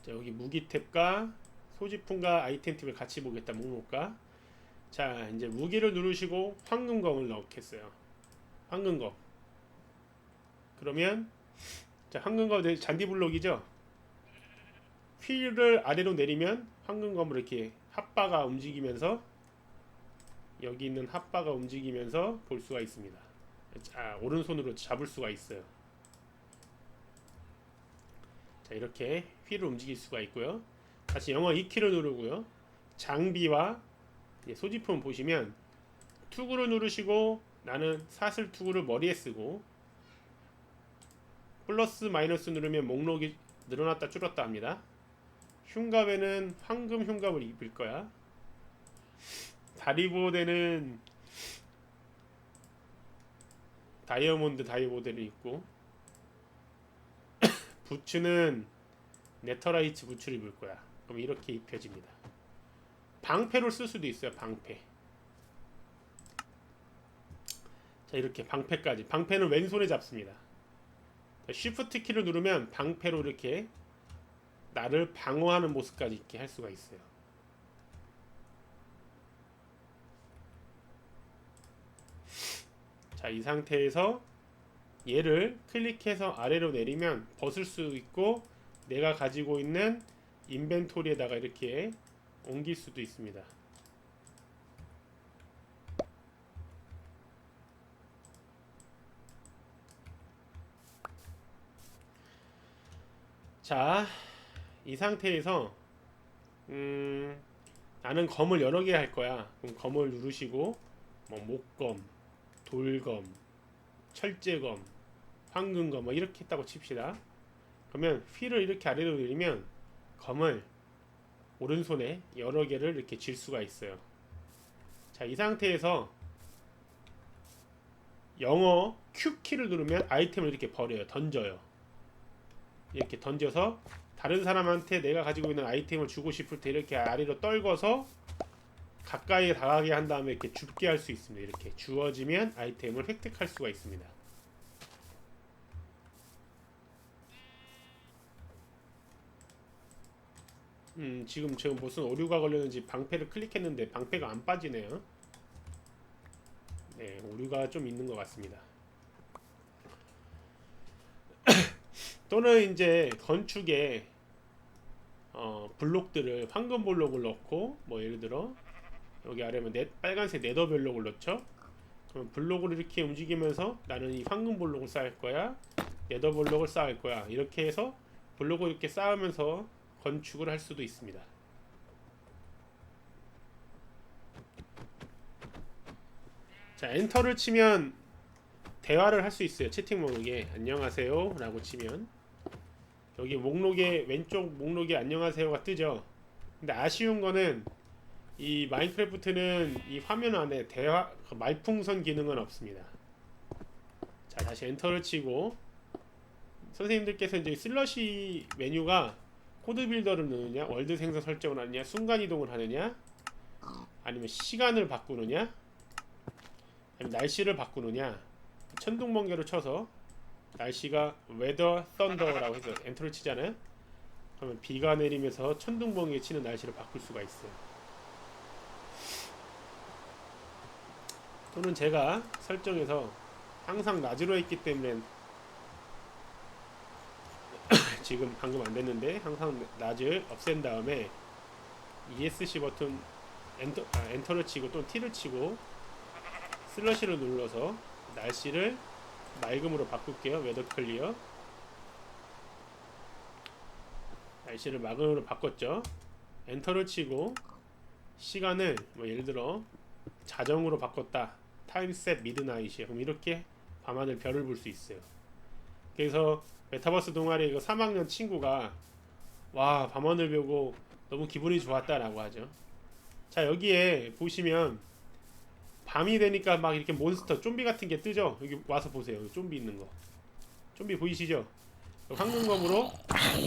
자, 여기 무기 탭과 소지품과 아이템 탭을 같이 보겠다. 목록과. 자, 이제 무기를 누르시고 황금검을 넣겠어요. 황금검. 그러면 자, 황금검 잔디블록이죠. 휠을 아래로 내리면 황금검으로 이렇게 핫바가 움직이면서, 여기 있는 핫바가 움직이면서 볼 수가 있습니다. 자, 오른손으로 잡을 수가 있어요. 자, 이렇게 휠을 움직일 수가 있고요. 다시 영어 E키를 누르고요. 장비와 소지품 보시면 투구를 누르시고, 나는 사슬 투구를 머리에 쓰고, 플러스 마이너스 누르면 목록이 늘어났다 줄었다 합니다. 흉갑에는 황금 흉갑을 입을 거야. 다리보드에는 다이아몬드 다이보드를 입고, 부츠는 네터라이트 부츠를 입을 거야. 그럼 이렇게 입혀집니다. 방패로 쓸 수도 있어요. 방패. 자, 이렇게 방패까지. 방패는 왼손에 잡습니다. 쉬프트 키를 누르면 방패로 이렇게 나를 방어하는 모습까지 이렇게 할 수가 있어요. 자, 이 상태에서 얘를 클릭해서 아래로 내리면 벗을 수 있고, 내가 가지고 있는 인벤토리에다가 이렇게 옮길 수도 있습니다. 자, 이 상태에서 나는 검을 여러 개 할 거야. 그럼 검을 누르시고, 뭐 목검, 돌검, 철제검, 황금검 뭐 이렇게 했다고 칩시다. 그러면 휠을 이렇게 아래로 내리면 검을 오른손에 여러 개를 이렇게 쥘 수가 있어요. 자, 이 상태에서 영어 Q키를 누르면 아이템을 이렇게 버려요. 던져요. 이렇게 던져서 다른 사람한테 내가 가지고 있는 아이템을 주고 싶을 때 이렇게 아래로 떨궈서 가까이 다가게 한 다음에 이렇게 줍게 할 수 있습니다. 이렇게 주어지면 아이템을 획득할 수가 있습니다. 지금 제가 무슨 오류가 걸렸는지 방패를 클릭했는데 방패가 안 빠지네요. 네, 오류가 좀 있는 것 같습니다. 또는 이제 건축에 블록들을 황금 블록을 넣고, 뭐 예를 들어 여기 아래면 빨간색 네더 블록을 넣죠. 그럼 블록을 이렇게 움직이면서 나는 이 황금 블록을 쌓을 거야, 네더 블록을 쌓을 거야, 이렇게 해서 블록을 이렇게 쌓으면서 건축을 할 수도 있습니다. 자, 엔터를 치면 대화를 할 수 있어요. 채팅 목록에 안녕하세요 라고 치면 여기 목록에, 왼쪽 목록에 안녕하세요가 뜨죠. 근데 아쉬운 거는 이 마인크래프트는 이 화면 안에 대화 말풍선 기능은 없습니다. 자, 다시 엔터를 치고 선생님들께서 이제 슬러시 메뉴가 코드 빌더를 넣느냐, 월드 생성 설정을 하느냐, 순간 이동을 하느냐, 아니면 시간을 바꾸느냐, 아니면 날씨를 바꾸느냐, 천둥번개를 쳐서 날씨가 weather thunder라고 해서 엔터를 치잖아요. 그러면 비가 내리면서 천둥번개 치는 날씨를 바꿀 수가 있어요. 또는 제가 설정해서 항상 낮으로 했기 때문에 지금 방금 안 됐는데, 항상 낮을 없앤 다음에 ESC 버튼 엔터를 치고 또는 T를 치고 슬러시를 눌러서 날씨를 맑음으로 바꿀게요. 웨더 클리어. 날씨를 맑음으로 바꿨죠. 엔터를 치고 시간을 뭐 예를 들어 자정으로 바꿨다. 타임셋 미드나잇이에요. 그럼 이렇게 밤하늘 별을 볼 수 있어요. 그래서 메타버스 동아리 3학년 친구가 와, 밤하늘 보고 너무 기분이 좋았다라고 하죠. 자, 여기에 보시면 밤이 되니까 막 이렇게 몬스터 좀비 같은 게 뜨죠. 여기 와서 보세요. 여기 좀비 있는 거. 좀비 보이시죠? 황금검으로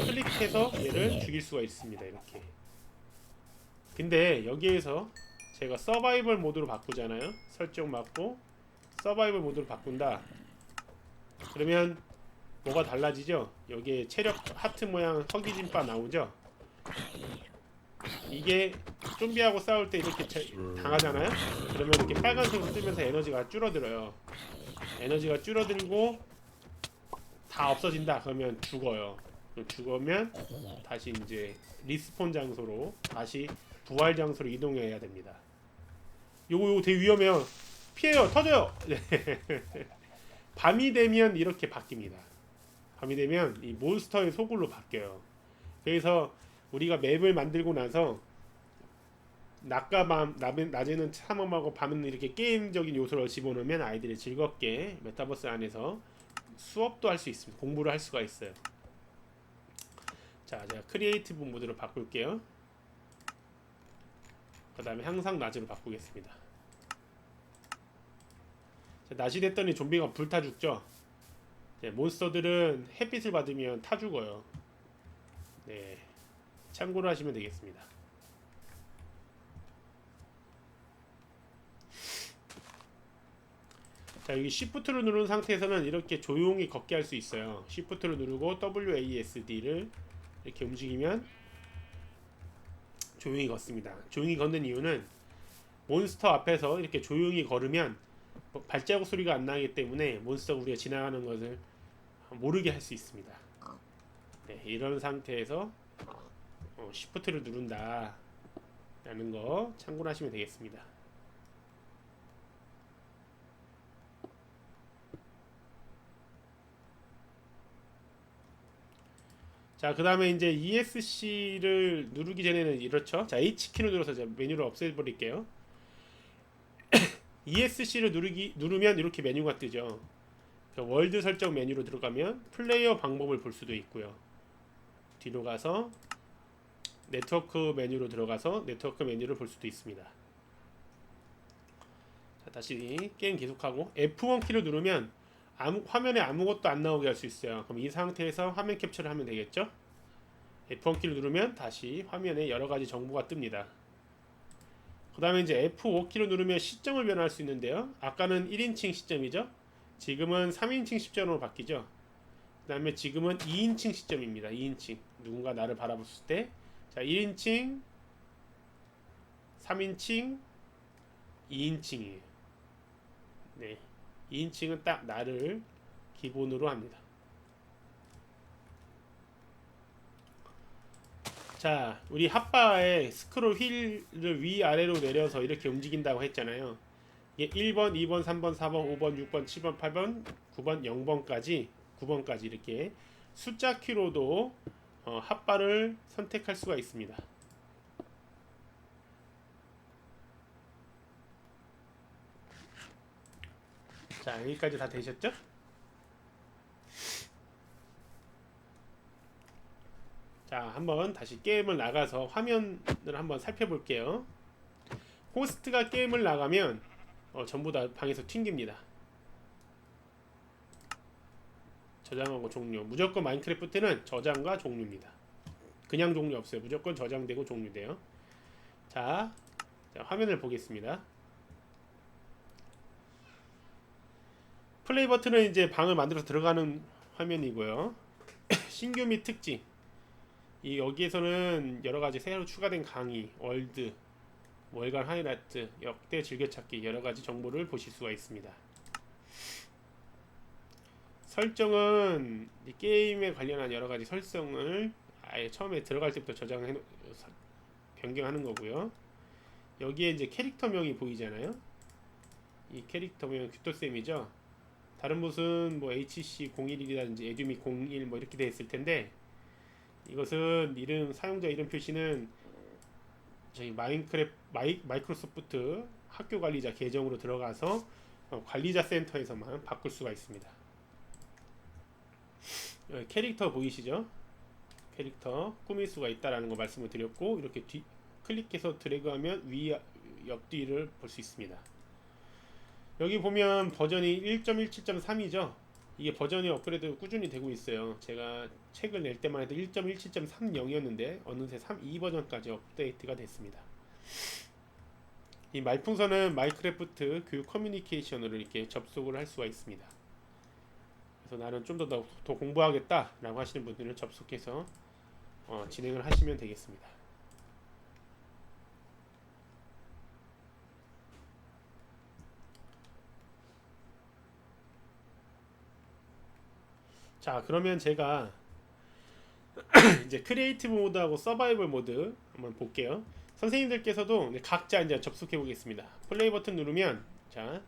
클릭해서 얘를 죽일 수가 있습니다. 이렇게. 근데 여기에서 제가 서바이벌 모드로 바꾸잖아요. 설정 맞고 서바이벌 모드로 바꾼다. 그러면 뭐가 달라지죠? 여기에 체력 하트 모양 허기진바 나오죠? 이게 좀비하고 싸울 때 이렇게 당하잖아요? 그러면 이렇게 빨간색으로 뜨면서 에너지가 줄어들어요. 에너지가 줄어들고 다 없어진다. 그러면 죽어요. 죽으면 다시 이제 리스폰 장소로, 다시 부활 장소로 이동해야 됩니다. 요거 되게 위험해요. 피해요. 터져요. 밤이 되면 이렇게 바뀝니다. 밤이 되면 이 몬스터의 소굴로 바뀌어요. 그래서 우리가 맵을 만들고 나서 낮과 밤, 낮에는 탐험하고 밤은 이렇게 게임적인 요소를 집어넣으면 아이들이 즐겁게 메타버스 안에서 수업도 할 수 있습니다. 공부를 할 수가 있어요. 자, 제가 크리에이티브 모드로 바꿀게요. 그 다음에 항상 낮으로 바꾸겠습니다. 자, 낮이 됐더니 좀비가 불타 죽죠. 네, 몬스터들은 햇빛을 받으면 타 죽어요. 네, 참고로 하시면 되겠습니다. 자, 여기 Shift를 누른 상태에서는 이렇게 조용히 걷게 할 수 있어요. Shift를 누르고 WASD를 이렇게 움직이면 조용히 걷습니다. 조용히 걷는 이유는 몬스터 앞에서 이렇게 조용히 걸으면 발자국 소리가 안 나기 때문에 몬스터가 우리가 지나가는 것을 모르게 할 수 있습니다. 네, 이런 상태에서 Shift를 누른다 라는 거 참고로 하시면 되겠습니다. 자, 그 다음에 이제 ESC를 누르기 전에는 이렇죠. 자, H키를 눌러서 제가 메뉴를 없애버릴게요. ESC를 누르면 이렇게 메뉴가 뜨죠. 월드 설정 메뉴로 들어가면 플레이어 방법을 볼 수도 있고요. 뒤로 가서 네트워크 메뉴로 들어가서 네트워크 메뉴를 볼 수도 있습니다. 자, 다시 게임 계속하고 F1 키를 누르면 화면에 아무것도 안 나오게 할 수 있어요. 그럼 이 상태에서 화면 캡처를 하면 되겠죠. F1 키를 누르면 다시 화면에 여러가지 정보가 뜹니다. 그 다음에 이제 F5키로 누르면 시점을 변화할 수 있는데요. 아까는 1인칭 시점이죠. 지금은 3인칭 시점으로 바뀌죠. 그 다음에 지금은 2인칭 시점입니다. 2인칭. 누군가 나를 바라봤을 때. 자, 1인칭, 3인칭, 2인칭이에요. 네. 2인칭은 딱 나를 기본으로 합니다. 자, 우리 핫바의 스크롤 휠을 위아래로 내려서 이렇게 움직인다고 했잖아요. 이게 1번, 2번, 3번, 4번, 5번, 6번, 7번, 8번, 9번, 0번까지 9번까지 이렇게 숫자 키로도 핫바를 선택할 수가 있습니다. 자, 여기까지 다 되셨죠? 자, 한번 다시 게임을 나가서 화면을 한번 살펴볼게요. 호스트가 게임을 나가면 전부 다 방에서 튕깁니다. 저장하고 종료. 무조건 마인크래프트는 저장과 종료입니다. 그냥 종료 없어요. 무조건 저장되고 종료돼요. 자, 화면을 보겠습니다. 플레이 버튼은 이제 방을 만들어서 들어가는 화면이고요. 신규 및 특징. 이 여기에서는 여러 가지 새로 추가된 강의, 월드, 월간 하이라이트, 역대 즐겨찾기 여러 가지 정보를 보실 수가 있습니다. 설정은 이 게임에 관련한 여러 가지 설정을 아예 처음에 들어갈 때부터 저장해 변경하는 거고요. 여기에 이제 캐릭터명이 보이잖아요. 이 캐릭터명 규토쌤이죠. 다른 곳은 뭐 HC011이라든지 에듀미01 뭐 이렇게 돼 있을 텐데, 이것은 이름 사용자 이름 표시는 저희 마이크로소프트 학교 관리자 계정으로 들어가서 관리자 센터에서만 바꿀 수가 있습니다. 캐릭터 보이시죠? 캐릭터 꾸밀 수가 있다라는 거 말씀을 드렸고, 이렇게 클릭해서 드래그하면 위 옆뒤를 볼 수 있습니다. 여기 보면 버전이 1.17.3이죠. 이게 버전이 업그레이드 꾸준히 되고 있어요. 제가 책을 낼 때만 해도 1.17.30이었는데 어느새 3.2 버전까지 업데이트가 됐습니다. 이 말풍선은 마인크래프트 교육 커뮤니케이션으로 이렇게 접속을 할 수가 있습니다. 그래서 나는 좀 더 공부하겠다 라고 하시는 분들은 접속해서 진행을 하시면 되겠습니다. 자, 그러면 제가 이제 크리에이티브 모드하고 서바이벌 모드 한번 볼게요. 선생님들께서도 각자 이제 접속해 보겠습니다. 플레이 버튼 누르면, 자,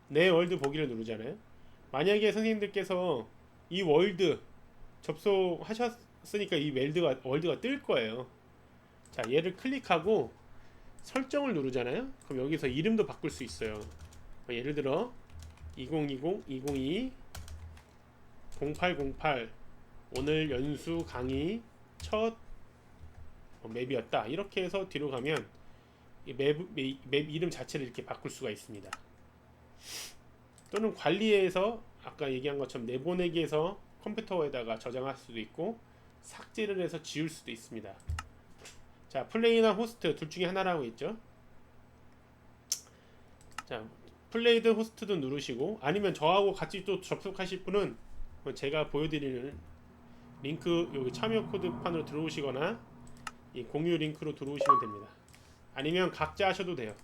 내 월드 보기를 누르잖아요. 만약에 선생님들께서 이 월드 접속하셨으니까 이 월드가 뜰 거예요. 자, 얘를 클릭하고 설정을 누르잖아요. 그럼 여기서 이름도 바꿀 수 있어요. 예를 들어 2020, 2022, 0808 오늘 연수 강의 첫 맵이었다. 이렇게 해서 뒤로 가면 이 맵 이름 자체를 이렇게 바꿀 수가 있습니다. 또는 관리해서 아까 얘기한 것처럼 내보내기해서 컴퓨터에다가 저장할 수도 있고, 삭제를 해서 지울 수도 있습니다. 자, 플레이나 호스트 둘 중에 하나라고 했죠. 자, 플레이든 호스트든 누르시고, 아니면 저하고 같이 또 접속하실 분은 제가 보여드리는 링크 여기 참여 코드판으로 들어오시거나 이 공유 링크로 들어오시면 됩니다. 아니면 각자 하셔도 돼요.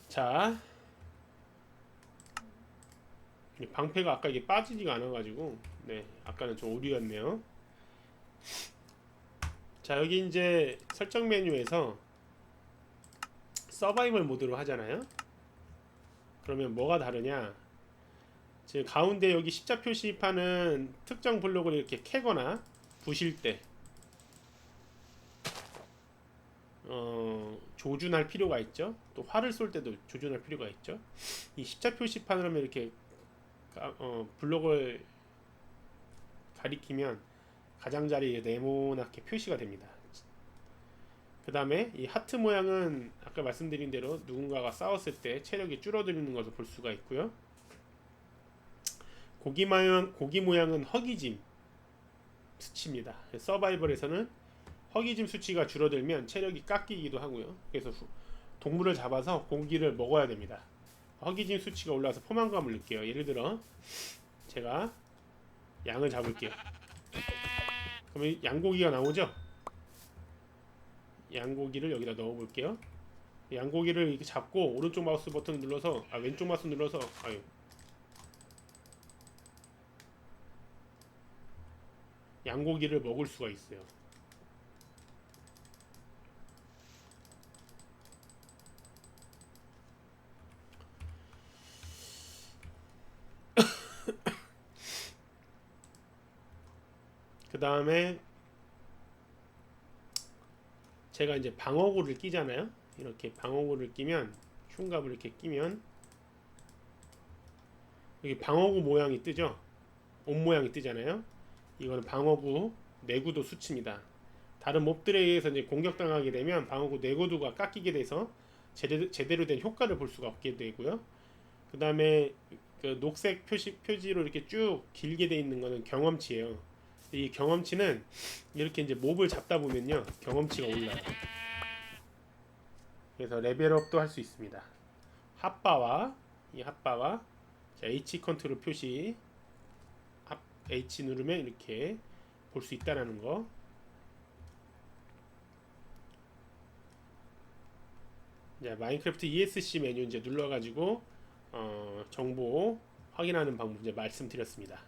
자, 방패가 아까 이게 빠지지가 않아가지고, 네, 아까는 좀 오류였네요. 자, 여기 이제 설정 메뉴에서 서바이벌 모드로 하잖아요. 그러면 뭐가 다르냐? 지금 가운데 여기 십자 표시판은 특정 블록을 이렇게 캐거나 부실 때 조준할 필요가 있죠. 또 활을 쏠 때도 조준할 필요가 있죠. 이 십자 표시판을 하면 이렇게 블록을 가리키면 가장자리에 네모나게 표시가 됩니다. 그 다음에 이 하트 모양은 아까 말씀드린 대로 누군가가 싸웠을 때 체력이 줄어드는 것을 볼 수가 있고요. 고기 모양은 허기짐 수치입니다. 서바이벌에서는 허기짐 수치가 줄어들면 체력이 깎이기도 하고요. 그래서 동물을 잡아서 고기를 먹어야 됩니다. 허기짐 수치가 올라와서 포만감을 느껴요. 예를 들어 제가 양을 잡을게요. 그러면 양고기가 나오죠? 양고기를 여기다 넣어 볼게요. 양고기를 이렇게 잡고 오른쪽 마우스 버튼을 눌러서 왼쪽 마우스 눌러서 양고기를 먹을 수가 있어요. 그 다음에 제가 이제 방어구를 끼잖아요. 이렇게 방어구를 끼면 흉갑을 이렇게 끼면 여기 방어구 모양이 뜨죠. 옷 모양이 뜨잖아요. 이거는 방어구 내구도 수치입니다. 다른 몹들에 의해서 이제 공격당하게 되면 방어구 내구도가 깎이게 돼서 제대로 된 효과를 볼 수가 없게 되고요. 그 다음에 그 녹색 표지로 이렇게 쭉 길게 돼 있는 거는 경험치예요. 이 경험치는 이렇게 이제 몹을 잡다 보면요 경험치가 올라요. 그래서 레벨업도 할 수 있습니다. 핫바와 자, H 컨트롤 표시 H 누르면 이렇게 볼 수 있다라는 거. 자, 마인크래프트 ESC 메뉴 이제 눌러가지고 정보 확인하는 방법 이제 말씀드렸습니다.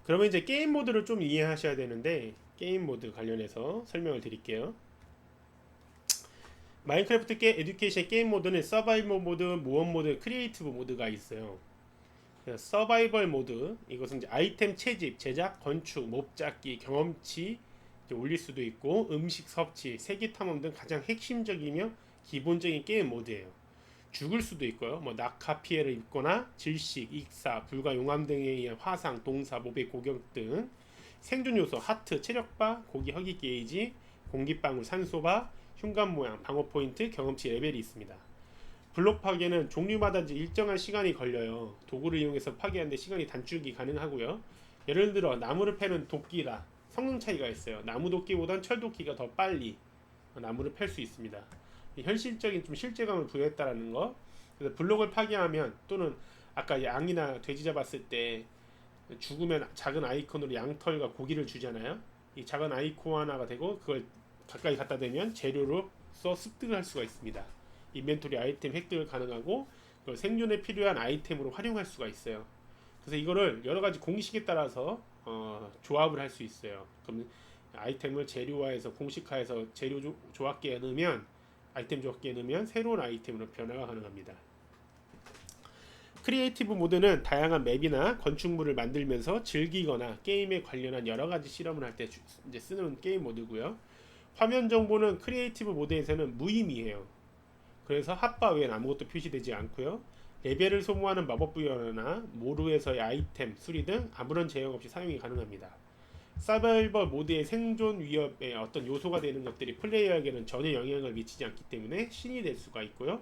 그러면 이제 게임 모드를 좀 이해하셔야 되는데 게임 모드 관련해서 설명을 드릴게요. 마인크래프트 에듀케이션 게임 모드는 서바이벌 모드, 모험 모드, 크리에이티브 모드가 있어요. 서바이벌 모드 이것은 이제 아이템 채집, 제작, 건축, 몹 잡기, 경험치 올릴 수도 있고 음식 섭취, 세계 탐험 등 가장 핵심적이며 기본적인 게임 모드예요. 죽을 수도 있고요. 뭐 낙하 피해를 입거나 질식, 익사, 불가 용암 등에 의한 화상, 동사, 몹의 공격 등 생존 요소, 하트, 체력바, 고기 허기 게이지, 공기방울, 산소바, 흉감 모양, 방어 포인트, 경험치 레벨이 있습니다. 블록 파괴는 종류마다 이제 일정한 시간이 걸려요. 도구를 이용해서 파괴하는데 시간이 단축이 가능하고요. 예를 들어 나무를 패는 도끼라 성능 차이가 있어요. 나무 도끼보단 철 도끼가 더 빨리 나무를 팰 수 있습니다. 현실적인 좀 실제감을 부여했다라는 거. 그래서 블록을 파괴하면 또는 아까 양이나 돼지 잡았을 때 죽으면 작은 아이콘으로 양털과 고기를 주잖아요. 이 작은 아이콘 하나가 되고 그걸 가까이 갖다 대면 재료로서 습득을 할 수가 있습니다. 인벤토리 아이템 획득을 가능하고 그걸 생존에 필요한 아이템으로 활용할 수가 있어요. 그래서 이거를 여러 가지 공식에 따라서 조합을 할 수 있어요. 그럼 아이템을 재료화해서 공식화해서 재료 조합기에 넣으면 아이템 조합기에 넣으면 새로운 아이템으로 변화가 가능합니다. 크리에이티브 모드는 다양한 맵이나 건축물을 만들면서 즐기거나 게임에 관련한 여러 가지 실험을 할 때 이제 쓰는 게임 모드고요. 화면 정보는 크리에이티브 모드에서는 무의미해요. 그래서 핫바 외엔 아무것도 표시되지 않고요. 레벨을 소모하는 마법 부여나 모루에서의 아이템, 수리 등 아무런 제약 없이 사용이 가능합니다. 서바이벌 모드의 생존 위협의 어떤 요소가 되는 것들이 플레이어에게는 전혀 영향을 미치지 않기 때문에 신이 될 수가 있고요.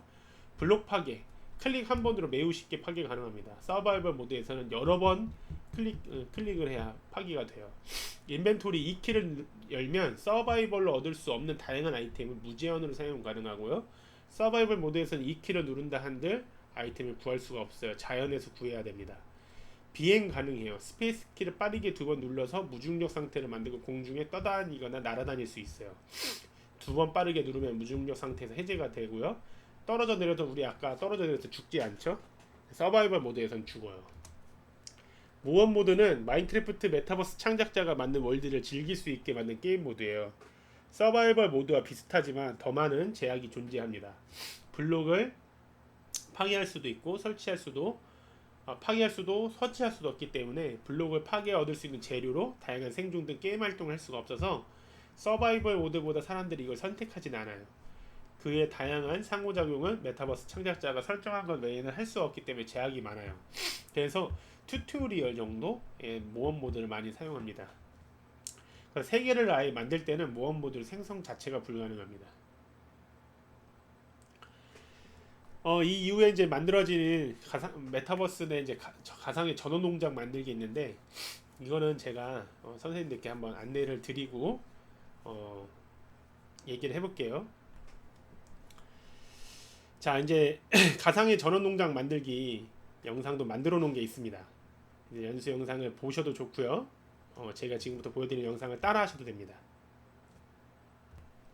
블록 파괴, 클릭 한 번으로 매우 쉽게 파괴가 가능합니다. 서바이벌 모드에서는 여러 번 클릭을 해야 파괴가 돼요. 인벤토리 2키를 열면 서바이벌로 얻을 수 없는 다양한 아이템을 무제한으로 사용 가능하고요. 서바이벌 모드에서는 2키를 누른다 한들 아이템을 구할 수가 없어요. 자연에서 구해야 됩니다. 비행 가능해요. 스페이스 키를 빠르게 2번 눌러서 무중력 상태를 만들고 공중에 떠다니거나 날아다닐 수 있어요. 2번 빠르게 누르면 무중력 상태에서 해제가 되고요. 떨어져 내려도 우리 아까 떨어져 내려서 죽지 않죠? 서바이벌 모드에선 죽어요. 모험 모드는 마인크래프트 메타버스 창작자가 만든 월드를 즐길 수 있게 만든 게임 모드예요. 서바이벌 모드와 비슷하지만 더 많은 제약이 존재합니다. 블록을 파괴할 수도 있고 설치할 수도 설치할 수도 없기 때문에 블록을 파괴해 얻을 수 있는 재료로 다양한 생존 등 게임 활동을 할 수가 없어서 서바이벌 모드보다 사람들이 이걸 선택하진 않아요. 그의 다양한 상호작용은 메타버스 창작자가 설정한 것 외에는 할 수 없기 때문에 제약이 많아요. 그래서 튜토리얼 정도의 모험 모드를 많이 사용합니다. 그러니까 세계를 아예 만들 때는 모험 모드 생성 자체가 불가능합니다. 이 이후에 이제 만들어지는 메타버스 내 이제 가상의 전원 농장 만들기 있는데, 이거는 제가 선생님들께 한번 안내를 드리고 얘기를 해볼게요. 자, 이제 가상의 전원 농장 만들기 영상도 만들어 놓은 게 있습니다. 연수 영상을 보셔도 좋고요. 제가 지금부터 보여드리는 영상을 따라 하셔도 됩니다.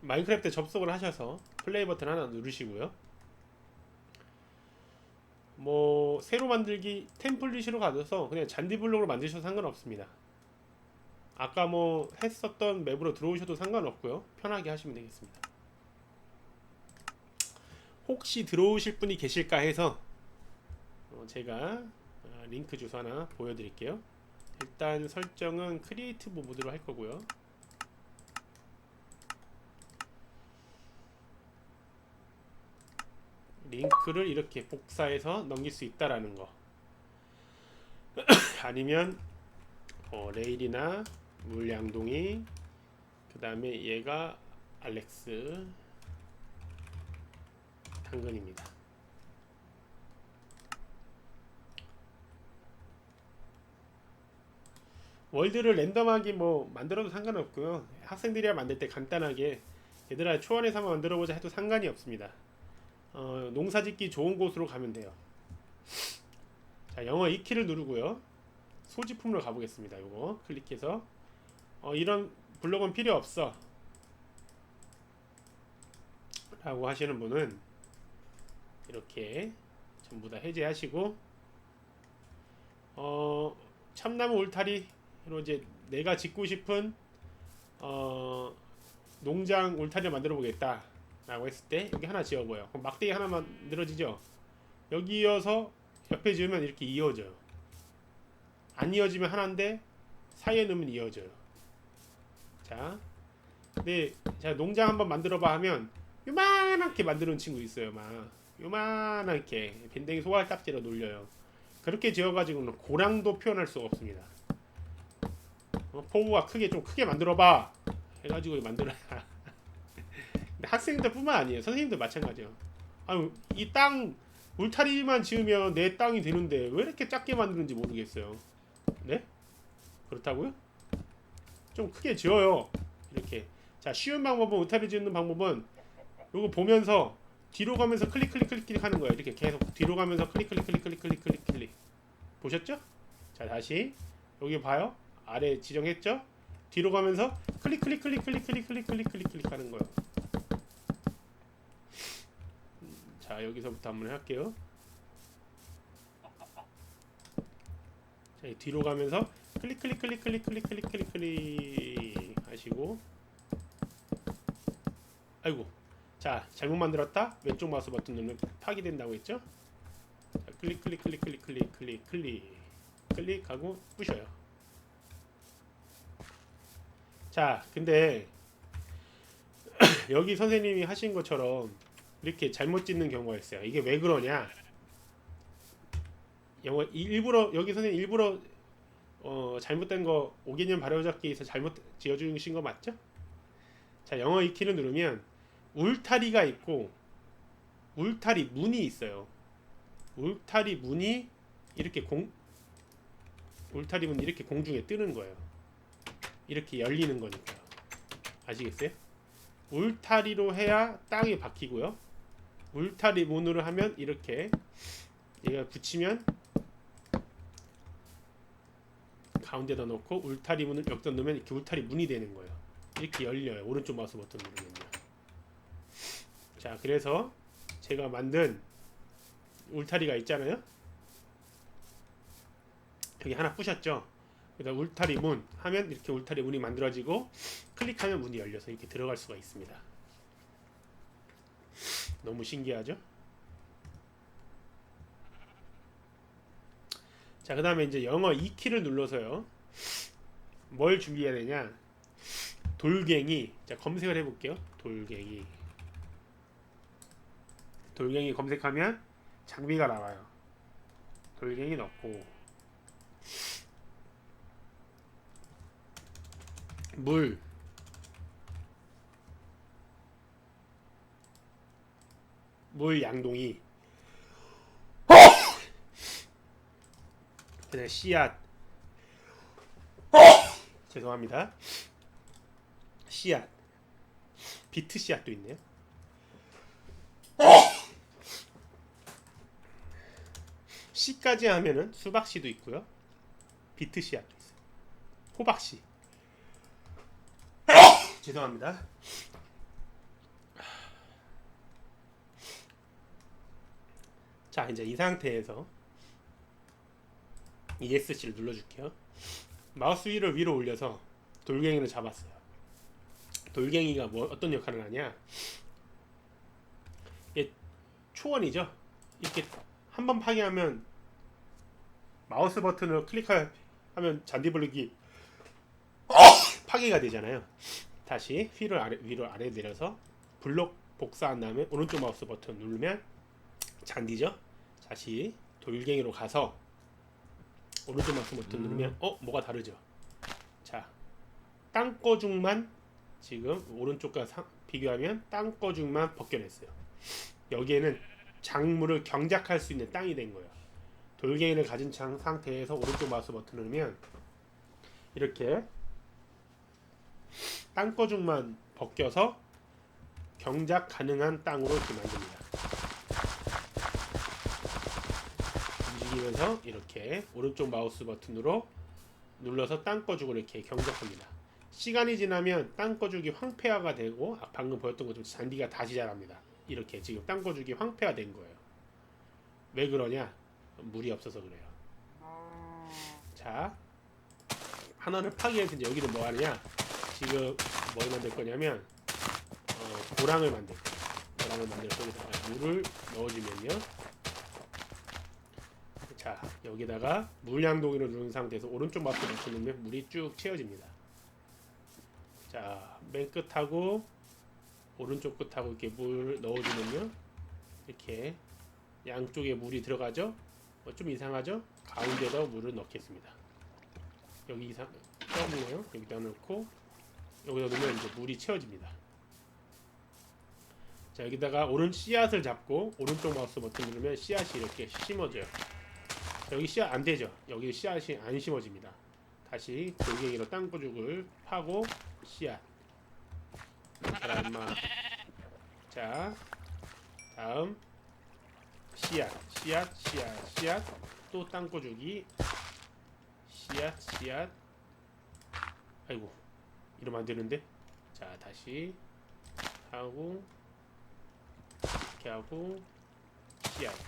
마인크래프트 접속을 하셔서 플레이 버튼 하나 누르시고요. 뭐 새로 만들기 템플릿으로 가셔서 그냥 잔디블록으로 만드셔도 상관없습니다. 아까 뭐 했었던 맵으로 들어오셔도 상관없고요. 편하게 하시면 되겠습니다. 혹시 들어오실 분이 계실까 해서 제가 링크 주소 하나 보여드릴게요. 일단 설정은 크리에이티브 모드로 할 거고요. 링크를 이렇게 복사해서 넘길 수 있다라는 거. 아니면 레일이나 물량동이, 그 다음에 얘가 알렉스 당근입니다. 월드를 랜덤하게 뭐 만들어도 상관없고요. 학생들이야 만들 때 간단하게 얘들아 초원에서 한번 만들어보자 해도 상관이 없습니다. 농사짓기 좋은 곳으로 가면 돼요. 자, 영어 2키를 누르고요. 소지품으로 가보겠습니다. 이거 클릭해서 이런 블록은 필요 없어 라고 하시는 분은 이렇게 전부 다 해제하시고 참나무 울타리로 이제 내가 짓고 싶은 농장 울타리를 만들어 보겠다 라고 했을 때 여기 하나 지어봐요. 그럼 막대기 하나만 늘어지죠. 여기 이어서 옆에 지으면 이렇게 이어져요. 안 이어지면 하나인데 사이에 넣으면 이어져요. 자, 네, 자 농장 한번 만들어봐 하면 요만하게 만드는 친구 있어요. 막 요만하게 밴댕이 소갈딱지로 놀려요. 그렇게 지어가지고는 고랑도 표현할 수가 없습니다. 포부가 크게 좀 크게 만들어봐 해가지고 만들어야. 근데 학생들 뿐만 아니에요. 선생님도 마찬가지예요. 아유, 이 땅 울타리만 지으면 내 땅이 되는데 왜 이렇게 작게 만드는지 모르겠어요. 네? 그렇다고요? 좀 크게 지어요. 이렇게. 자, 쉬운 방법은 울타리 짓는 방법은 요거 보면서 뒤로 가면서 클릭 클릭 클릭 클릭 하는 거예요. 이렇게 계속 뒤로 가면서 클릭 클릭 클릭 클릭 클릭 클릭 클릭. 보셨죠? 자, 다시 여기 봐요. 아래 지정했죠? 뒤로 가면서 클릭 클릭 클릭 클릭 클릭 클릭 클릭 클릭 클릭 하는 거예요. 자, 여기서부터 한번 할게요. 자, 뒤로 가면서 클릭 클릭 클릭 클릭 클릭 클릭 클릭 클릭 하시고, 아이고, 자 잘못 만들었다. 왼쪽 마우스 버튼 누르면 파기된다고 했죠. 자, 클릭 클릭 클릭 클릭 클릭 클릭 클릭 클릭하고 부셔요. 자, 근데 여기 선생님이 하신 것처럼 이렇게 잘못 짓는 경우가 있어요. 이게 왜 그러냐? 일부러 여기 선생님 일부러 잘못된 거 5개년 발효잡기에서 잘못 지어주신 거 맞죠? 자, 영어 2키를 누르면 울타리가 있고 울타리 문이 있어요. 울타리 문이 이렇게 울타리 문이 이렇게 공중에 뜨는 거예요. 이렇게 열리는 거니까요. 아시겠어요? 울타리로 해야 땅이 박히고요. 울타리 문으로 하면 이렇게 얘가 붙이면 가운데다 놓고 울타리 문을 여기다 넣으면 이렇게 울타리 문이 되는 거예요. 이렇게 열려요. 오른쪽 마우스 버튼 누르면요. 자, 그래서 제가 만든 울타리가 있잖아요. 여기 하나 부셨죠. 그다음 울타리 문 하면 이렇게 울타리 문이 만들어지고 클릭하면 문이 열려서 이렇게 들어갈 수가 있습니다. 너무 신기하죠? 자, 그 다음에 이제 영어 2키를 눌러서요. 뭘 준비해야 되냐? 돌갱이. 자, 검색을 해볼게요. 돌갱이. 돌갱이 검색하면 장비가 나와요. 돌갱이 넣고 물 양동이, 그다음에 씨앗, 죄송합니다. 씨앗, 비트 씨앗도 있네요. 씨까지 하면은 수박씨도 있고요. 비트 씨앗도 있어요. 호박씨. 죄송합니다. 자, 이제 이 상태에서 ESC를 눌러줄게요. 마우스 위를 위로 올려서 돌갱이를 잡았어요. 돌갱이가 뭐 어떤 역할을 하냐? 이게 초원이죠. 이렇게 한번 파괴하면 마우스 버튼을 클릭하면 잔디블럭이 파괴가 되잖아요. 다시 휠을 위로 아래 내려서 블록 복사한 다음에 오른쪽 마우스 버튼 누르면 잔디죠. 다시 돌갱이로 가서 오른쪽 마우스 버튼 누르면 뭐가 다르죠. 자, 땅거중만 지금 오른쪽과 비교하면 땅거중만 벗겨냈어요. 여기에는 작물을 경작할 수 있는 땅이 된 거예요. 돌갱이를 가진 상태에서 오른쪽 마우스 버튼 누르면 이렇게 땅거중만 벗겨서 경작 가능한 땅으로 이렇게 만듭니다. 움직이면서 이렇게 오른쪽 마우스 버튼으로 눌러서 땅거죽을 이렇게 경작합니다. 시간이 지나면 땅거죽이 황폐화가 되고 방금 보였던 것처럼 잔디가 다시 자랍니다. 이렇게 지금 땅거죽이 황폐화된 거예요. 왜 그러냐? 물이 없어서 그래요. 자, 하나를 파괴해서 이제 여기는 뭐 하느냐? 지금 뭘 만들 거냐면 고랑을 만들 거예요. 고랑을 만들어서 여기다가 물을 넣어주면요. 자, 여기다가 물양동이를 누른 상태에서 오른쪽 마우스 버튼 누르면 물이 쭉 채워집니다. 자, 맨 끝하고 오른쪽 끝하고 이렇게 물 넣어주면요. 이렇게 양쪽에 물이 들어가죠? 좀 이상하죠? 가운데다 물을 넣겠습니다. 여기 떠보네요. 여기다 넣고 여기다 넣으면 이제 물이 채워집니다. 자, 여기다가 씨앗을 잡고 오른쪽 마우스 버튼 누르면 씨앗이 이렇게 심어져요. 여기 씨앗 안 되죠? 여기 씨앗이 안 심어집니다. 다시 돌갱이로 땅거죽을 파고 씨앗. 자, 다음 씨앗, 또 땅거죽이 씨앗. 아이고, 이러면 안 되는데. 자, 다시 하고 이렇게 하고 씨앗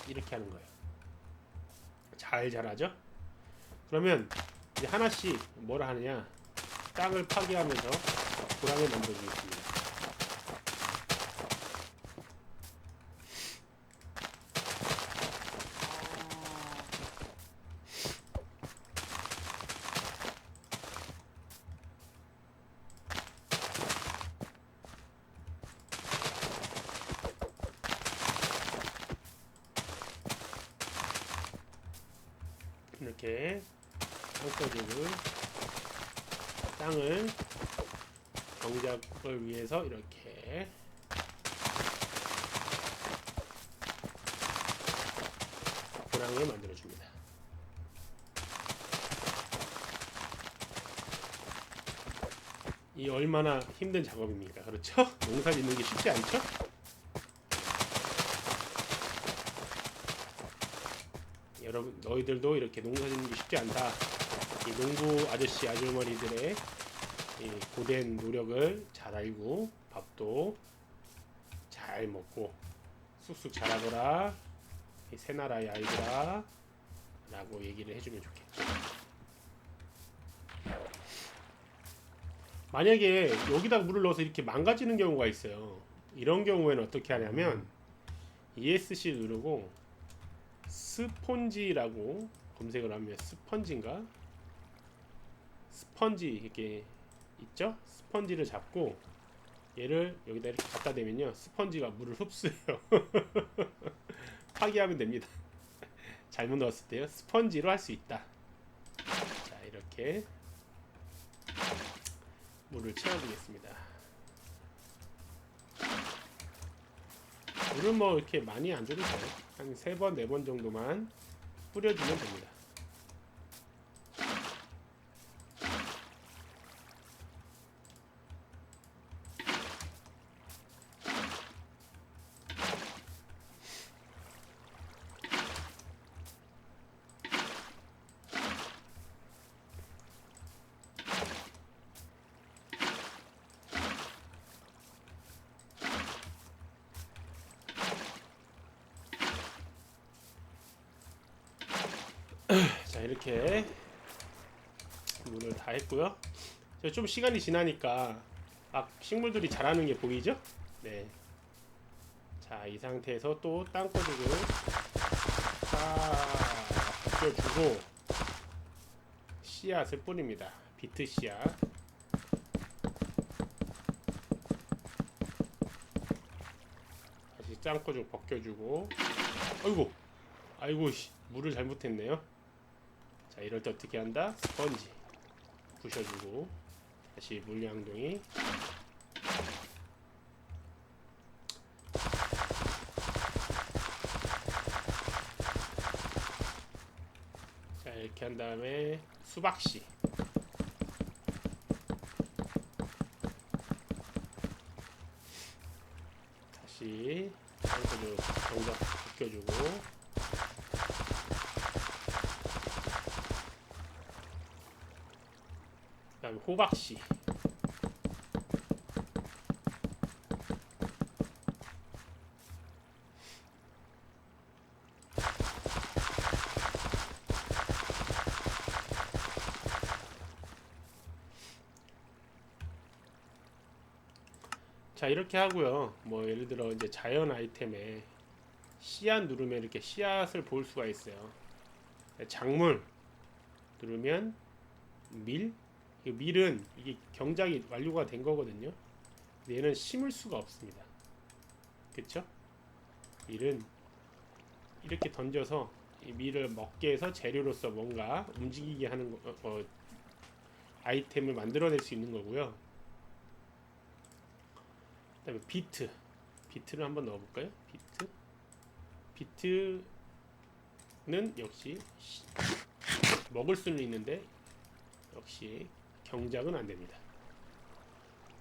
이렇게 하는 거예요. 잘 자라죠? 그러면 이제 하나씩 뭐라 하느냐? 땅을 파괴하면서 고랑을 만들어주겠습니다. 이렇게 땅을 경작을 위해서 이렇게 고랑을 만들어줍니다. 이 얼마나 힘든 작업입니까? 그렇죠? 농사 짓는 게 쉽지 않죠? 여러분, 너희들도 이렇게 농사 짓는 게 쉽지 않다. 이 농부 아저씨 아주머니들의 이 고된 노력을 잘 알고 밥도 잘 먹고 쑥쑥 자라거라, 이 새나라의 아이들아 라고 얘기를 해주면 좋겠죠. 만약에 여기다 물을 넣어서 이렇게 망가지는 경우가 있어요. 이런 경우에는 어떻게 하냐면 ESC 누르고 스폰지라고 검색을 하면 스펀지인가? 스펀지 이렇게 있죠? 스펀지를 잡고 얘를 여기다 이렇게 갖다 대면요, 스펀지가 물을 흡수해요. 파기하면 됩니다. 잘못 넣었을 때요, 스펀지로 할 수 있다. 자, 이렇게 물을 채워주겠습니다. 물은 뭐 이렇게 많이 안 줘도 돼요. 한 3번, 4번 정도만 뿌려주면 됩니다. 자, 이렇게 물을 다 했고요. 좀 시간이 지나니까 막 식물들이 자라는 게 보이죠? 네. 자, 이 상태에서 또 땅거죽을 딱 벗겨주고 씨앗을 뿌립니다. 비트 씨앗. 다시 땅거죽 벗겨주고, 아이고, 물을 잘못했네요. 자, 이럴 때 어떻게 한다? 스펀지 부셔주고 다시 물량동이. 자, 이렇게 한 다음에 수박씨. 다시 땅콩을 정작 벗겨주고, 그 다음에 호박씨. 자, 이렇게 하고요. 뭐 예를 들어 이제 자연 아이템에 씨앗 누르면 이렇게 씨앗을 볼 수가 있어요. 작물 누르면 밀. 이 밀은 이게 경작이 완료가 된 거거든요. 근데 얘는 심을 수가 없습니다. 그쵸? 밀은 이렇게 던져서 이 밀을 먹게 해서 재료로서 뭔가 움직이게 하는 아이템을 만들어낼 수 있는 거고요. 그 다음에 비트를 한번 넣어볼까요? 비트는 역시 먹을 수는 있는데 역시 경작은 안됩니다.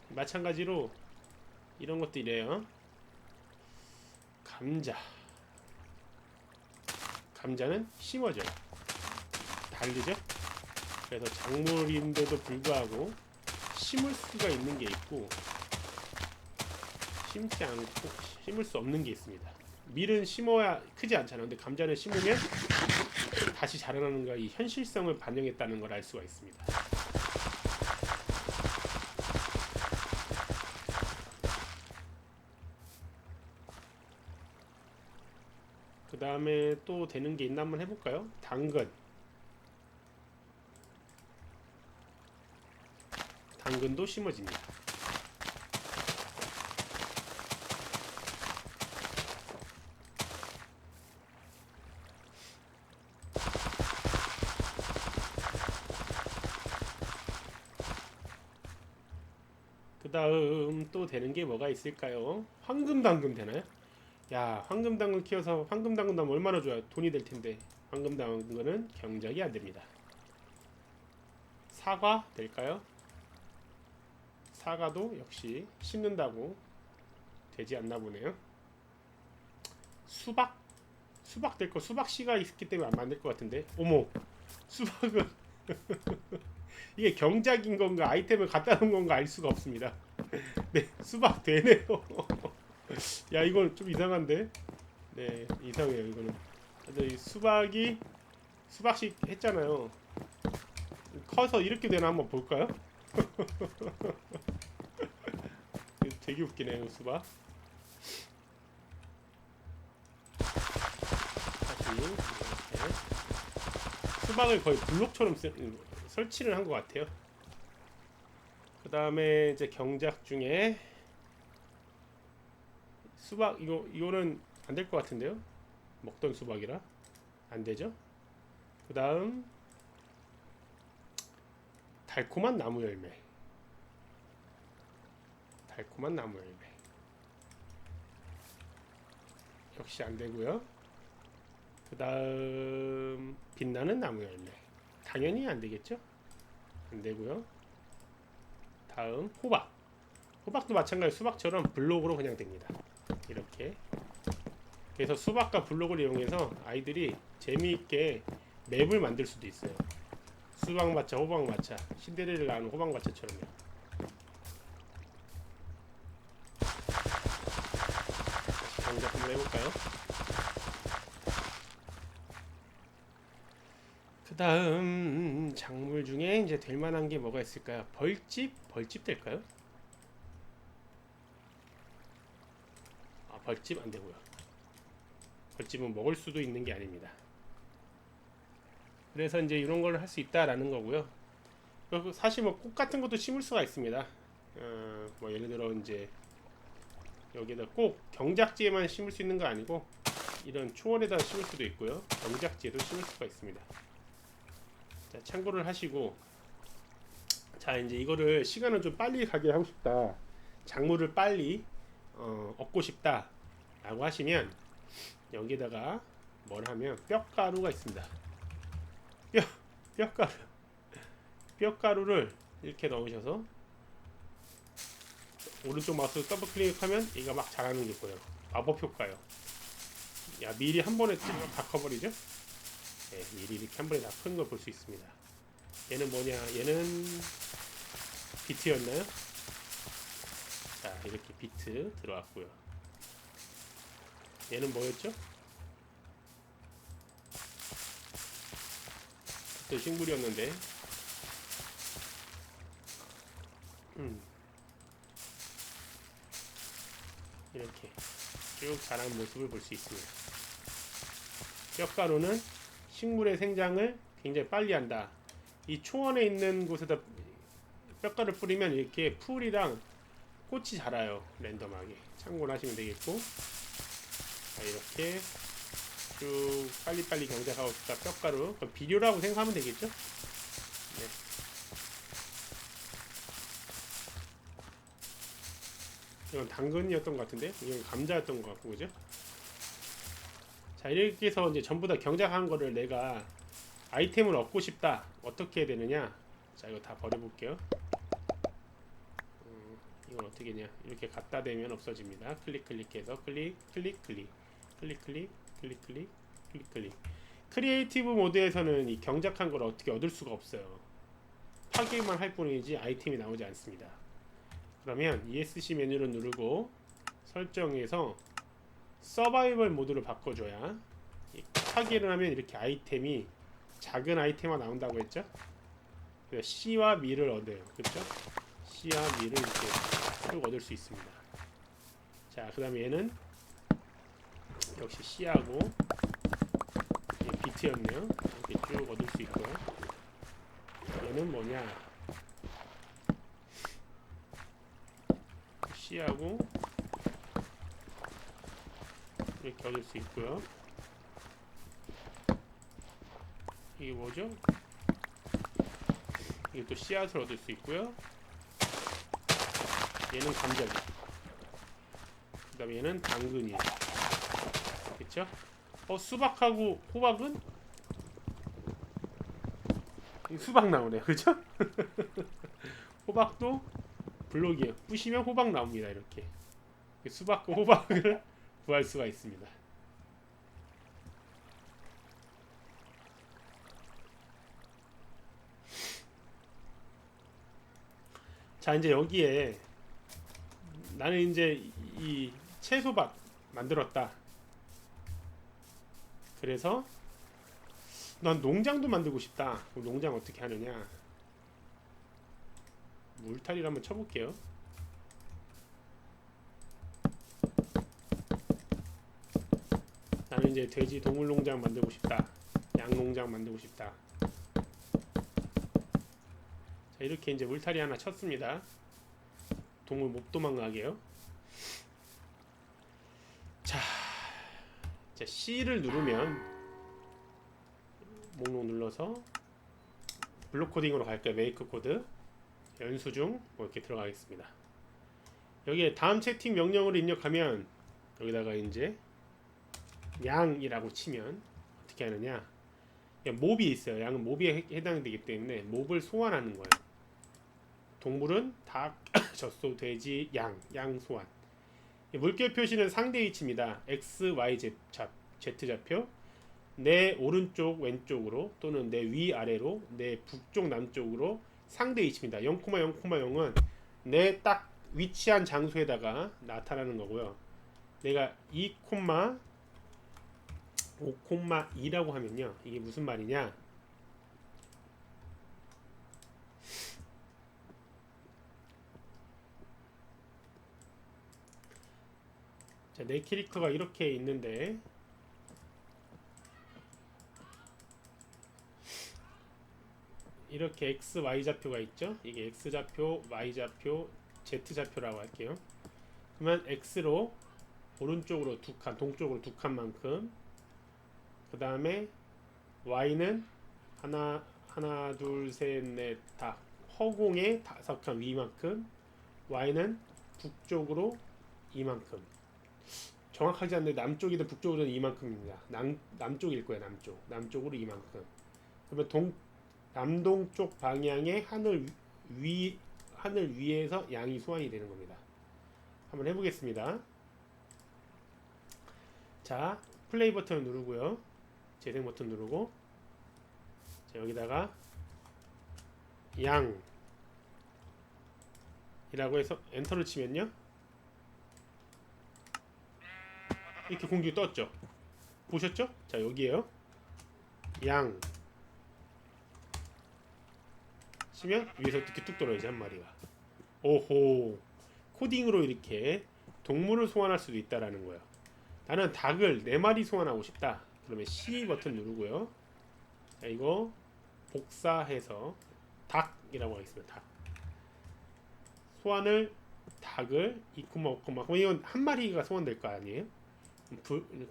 마찬가지로 이런 것도 이래요. 감자는 심어져요. 다르죠? 그래서 작물인데도 불구하고 심을 수가 있는 게 있고 심지 않고 심을 수 없는 게 있습니다. 밀은 심어야 크지 않잖아요. 근데 감자는 심으면 다시 자라나는 거, 이 현실성을 반영했다는 걸 알 수가 있습니다. 그 다음에 또 되는 게 있나 한번 해볼까요? 당근도 심어집니다. 그 다음 또 되는 게 뭐가 있을까요? 황금당근 되나요? 야, 황금당근 키워서 황금당근 나면 얼마나 좋아요. 돈이 될 텐데. 황금당근은 경작이 안 됩니다. 사과 될까요? 사과도 역시 심는다고 되지 않나 보네요. 수박 될 거, 수박씨가 있기 때문에 안 만들 것 같은데. 어머, 수박은 이게 경작인 건가 아이템을 갖다 놓은 건가 알 수가 없습니다. 네, 수박 되네요. 야, 이건 좀 이상한데. 네, 이상해요 이거는. 근데 이 수박씨 했잖아요. 커서 이렇게 되나 한번 볼까요? 되게 웃기네요 수박. 다시 이렇게 수박을 거의 블록처럼 설치를 한 것 같아요. 그 다음에 이제 경작 중에 수박, 이거는 안 될 것 같은데요. 먹던 수박이라 안 되죠. 그 다음 달콤한 나무 열매. 달콤한 나무 열매 역시 안 되고요. 그 다음 빛나는 나무 열매 당연히 안 되겠죠. 안 되고요. 다음 호박. 호박도 마찬가지 수박처럼 블록으로 그냥 됩니다. 이렇게. 그래서 수박과 블록을 이용해서 아이들이 재미있게 맵을 만들 수도 있어요. 수박 마차, 호박 마차, 신데렐라 나오는 호박 마차처럼요. 정작 한번 해볼까요? 그 다음 작물 중에 이제 될 만한 게 뭐가 있을까요? 벌집? 벌집 될까요? 아, 벌집 안 되고요. 벌집은 먹을 수도 있는 게 아닙니다. 그래서 이제 이런 걸 할 수 있다라는 거고요. 그리고 사실 뭐 꽃 같은 것도 심을 수가 있습니다. 뭐 예를 들어 이제 여기다 꼭 경작지에만 심을 수 있는 거 아니고 이런 초원에다 심을 수도 있고요. 경작지에도 심을 수가 있습니다. 자, 참고를 하시고, 자 이제 이거를 시간을 좀 빨리 가게 하고 싶다, 작물을 빨리 얻고 싶다 라고 하시면 여기다가 뭘 하면 뼈가루가 있습니다. 뼈가루 뼈가루를 이렇게 넣으셔서 오른쪽 마우스 더블 클릭하면 얘가 막 자라는 게 보여요. 마법 효과요. 야, 미리 한 번에 다 커버리죠. 네, 미리 이렇게 한 번에 다 큰 걸 볼 수 있습니다. 얘는 뭐냐? 얘는 비트였나요? 자, 이렇게 비트 들어왔고요. 얘는 뭐였죠? 또 식물이었는데. 이렇게 쭉 자란 모습을 볼 수 있습니다. 뼈가루는 식물의 생장을 굉장히 빨리 한다. 이 초원에 있는 곳에다 뼈가루를 뿌리면 이렇게 풀이랑 꽃이 자라요. 랜덤하게 참고를 하시면 되겠고, 자, 이렇게 쭉 빨리빨리 경작하고 싶다. 뼈가루 비료라고 생각하면 되겠죠. 네. 이건 당근이었던 것 같은데, 이건 감자였던 것 같고, 그죠? 자, 이렇게 해서 이제 전부 다 경작한 거를 내가 아이템을 얻고 싶다. 어떻게 해야 되느냐? 자, 이거 다 버려볼게요. 이건 어떻게 했냐? 이렇게 갖다 대면 없어집니다. 클릭해서 클릭. 크리에이티브 모드에서는 이 경작한 걸 어떻게 얻을 수가 없어요. 파괴만 할 뿐이지 아이템이 나오지 않습니다. 그러면 ESC 메뉴를 누르고 설정에서 서바이벌 모드로 바꿔줘야, 파괴를 하면 이렇게 아이템이 작은 아이템만 나온다고 했죠. 그래서 C와 미를 얻어요. 그렇죠? C와 미를 이렇게 쭉 얻을 수 있습니다. 자, 그 다음에 얘는 역시 C하고 비트였네요. 이렇게 쭉 얻을 수 있고요. 얘는 뭐냐? C하고 이렇게 얻을 수 있고요. 이게 뭐죠? 이게 또 씨앗을 얻을 수 있고요. 얘는 감자지. 그 다음에 얘는 당근이에요. 그쵸? 수박하고 호박은? 수박 나오네요. 그쵸? 호박도 블록이에요. 부시면 호박 나옵니다. 이렇게 수박과 호박을 구할 수가 있습니다. 자, 이제 여기에 나는 이제 이 채소밭 만들었다. 그래서 난 농장도 만들고 싶다. 그럼 농장 어떻게 하느냐? 물타리를 한번 쳐볼게요. 나는 이제 돼지 동물 농장 만들고 싶다. 양 농장 만들고 싶다. 자, 이렇게 이제 울타리 하나 쳤습니다. 동물 못 도망가게요. 자, C를 누르면 목록 눌러서 블록 코딩으로 갈게요. 메이크 코드 연수중 뭐 이렇게 들어가겠습니다. 여기에 다음 채팅 명령을 입력하면 여기다가 이제 양이라고 치면 어떻게 하느냐, 몹이 있어요. 양은 몹에 해당되기 때문에 몹을 소환하는 거예요. 동물은 닭, 젖소, 돼지, 양 소환. 물결 표시는 상대 위치입니다. X, Y, Z 좌표, 내 오른쪽 왼쪽으로 또는 내 위아래로, 내 북쪽 남쪽으로 상대 위치입니다. 0,0,0은 내 딱 위치한 장소에다가 나타나는 거고요. 내가 2,5,2라고 하면요, 이게 무슨 말이냐, 자, 내 캐릭터가 이렇게 있는데 이렇게 X, Y 좌표가 있죠. 이게 X 좌표, Y 좌표, Z 좌표라고 할게요. 그러면 X로 오른쪽으로 두 칸, 동쪽으로 두 칸만큼, 그 다음에 Y는 하나, 둘, 셋, 넷, 다 허공에 5칸 위만큼, Y는 북쪽으로 이만큼. 정확하지 않는데 남쪽이든 북쪽이든 이만큼입니다. 남쪽일 거예요. 남쪽으로 이만큼. 그러면 남동쪽 방향의 하늘 위에서 양이 소환이 되는 겁니다. 한번 해보겠습니다. 자, 플레이 버튼을 누르고요. 재생 버튼 누르고, 자, 여기다가 양이라고 해서 엔터를 치면요, 이렇게 공중에 떴죠. 보셨죠? 자, 여기에요. 양 치면 위에서 이렇게 뚝 떨어지지, 한 마리가. 오호, 코딩으로 이렇게 동물을 소환할 수도 있다라는 거예요. 나는 닭을 4마리 소환하고 싶다. 그러면 C 버튼 누르고요. 자, 이거 복사해서 닭이라고 하겠습니다. 닭. 소환을 닭을 2,5, 그럼 이건 한 마리가 소환될 거 아니에요?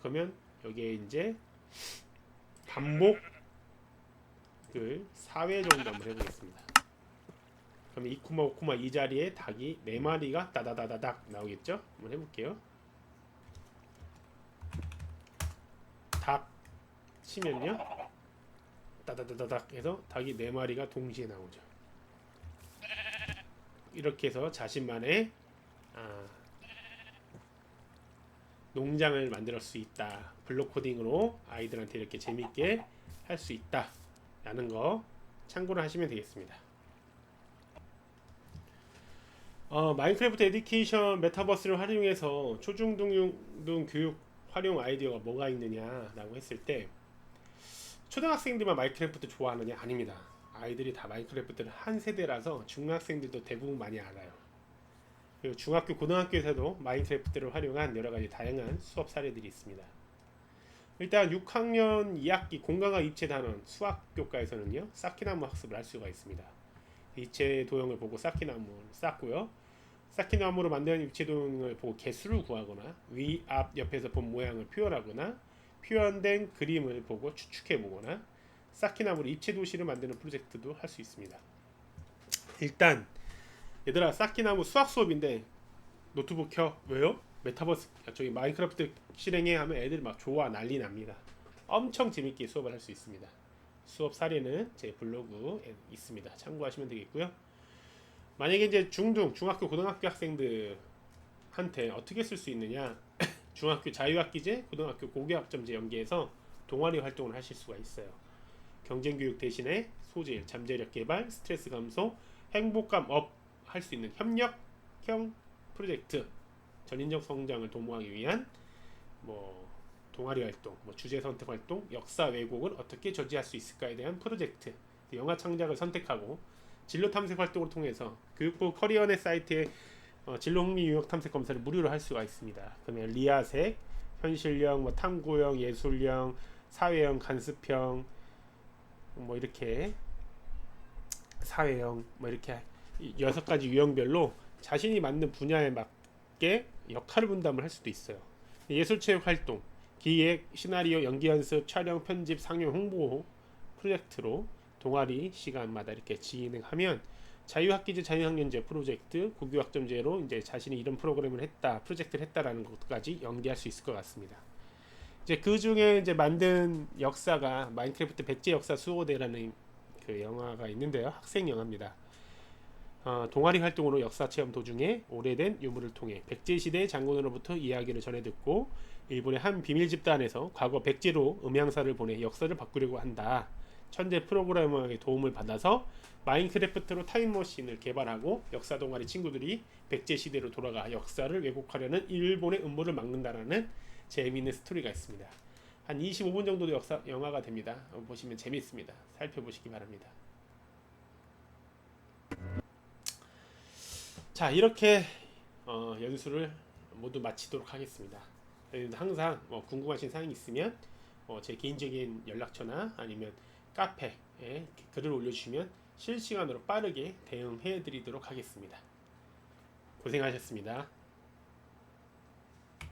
그러면 여기에 이제 반복을 4회 정도 한번 해보겠습니다. 그럼 2,5, 이 자리에 닭이 4마리가 따다다다닥 나오겠죠? 한번 해볼게요. 닭 치면요, 따다다다닥 해서 닭이 4마리가 동시에 나오죠. 이렇게 해서 자신만의 농장을 만들 수 있다. 블록 코딩으로 아이들한테 이렇게 재밌게 할 수 있다 라는 거 참고를 하시면 되겠습니다. 마인크래프트 에듀케이션 메타버스를 활용해서 초중등 교육 활용 아이디어가 뭐가 있느냐 라고 했을 때, 초등학생들만 마인크래프트 좋아하느냐? 아닙니다. 아이들이 다 마인크래프트를 한 세대라서 중학생들도 대부분 많이 알아요. 그리고 중학교, 고등학교에서도 마인크래프트를 활용한 여러가지 다양한 수업 사례들이 있습니다. 일단 6학년 2학기 공강학 입체 단원 수학교과에서는요, 쌓기나무 학습을 할 수가 있습니다. 입체 도형을 보고 쌓기나무를 쌓고요, 쌓기나무로 만든 입체 도형을 보고 개수를 구하거나 위, 앞, 옆에서 본 모양을 표현하거나 표현된 그림을 보고 추측해 보거나 쌓기나무로 입체 도시를 만드는 프로젝트도 할 수 있습니다. 일단 얘들아, 쌓기나무 수학 수업인데 노트북 켜. 왜요? 메타버스, 저기 마인크래프트 실행해 하면 애들 막 좋아 난리 납니다. 엄청 재밌게 수업을 할 수 있습니다. 수업 사례는 제 블로그에 있습니다. 참고하시면 되겠고요. 만약에 이제 중학교, 고등학교 학생들한테 어떻게 쓸 수 있느냐, 중학교 자유학기제, 고등학교 고교학점제 연계해서 동아리 활동을 하실 수가 있어요. 경쟁교육 대신에 소질, 잠재력 개발, 스트레스 감소, 행복감 업 할 수 있는 협력형 프로젝트, 전인적 성장을 도모하기 위한 동아리 활동, 주제 선택 활동, 역사 왜곡을 어떻게 저지할 수 있을까에 대한 프로젝트, 영화 창작을 선택하고 진로 탐색 활동을 통해서 교육부 커리어넷 사이트에 진로 흥미 유형 탐색 검사를 무료로 할 수가 있습니다. 그러면 리아색, 현실형, 탐구형, 예술형, 사회형, 간습형 이렇게 사회형 뭐 이렇게 6가지 유형별로 자신이 맞는 분야에 맞게 역할 분담을 할 수도 있어요. 예술체육 활동, 기획, 시나리오, 연기 연습, 촬영, 편집, 상영, 홍보 프로젝트로 동아리 시간마다 이렇게 진행하면 자유학기제 자유학년제 프로젝트, 국유학점제로 이제 자신이 이런 프로그램을 했다, 프로젝트를 했다라는 것까지 연기할 수 있을 것 같습니다. 이제 그 중에 이제 만든 역사가 마인크래프트 백제 역사 수호대라는 그 영화가 있는데요. 학생 영화입니다. 동아리 활동으로 역사 체험 도중에 오래된 유물을 통해 백제 시대 장군으로부터 이야기를 전해 듣고 일본의 한 비밀 집단에서 과거 백제로 음향사를 보내 역사를 바꾸려고 한다. 천재 프로그래머의 도움을 받아서 마인크래프트로 타임머신을 개발하고 역사 동아리 친구들이 백제 시대로 돌아가 역사를 왜곡하려는 일본의 음모를 막는다라는 재미있는 스토리가 있습니다. 한 25분 정도 역사 영화가 됩니다. 보시면 재밌습니다. 살펴보시기 바랍니다. 자, 이렇게 연수를 모두 마치도록 하겠습니다. 항상 궁금하신 사항이 있으면 제 개인적인 연락처나 아니면 카페에 글을 올려주시면 실시간으로 빠르게 대응해 드리도록 하겠습니다. 고생하셨습니다.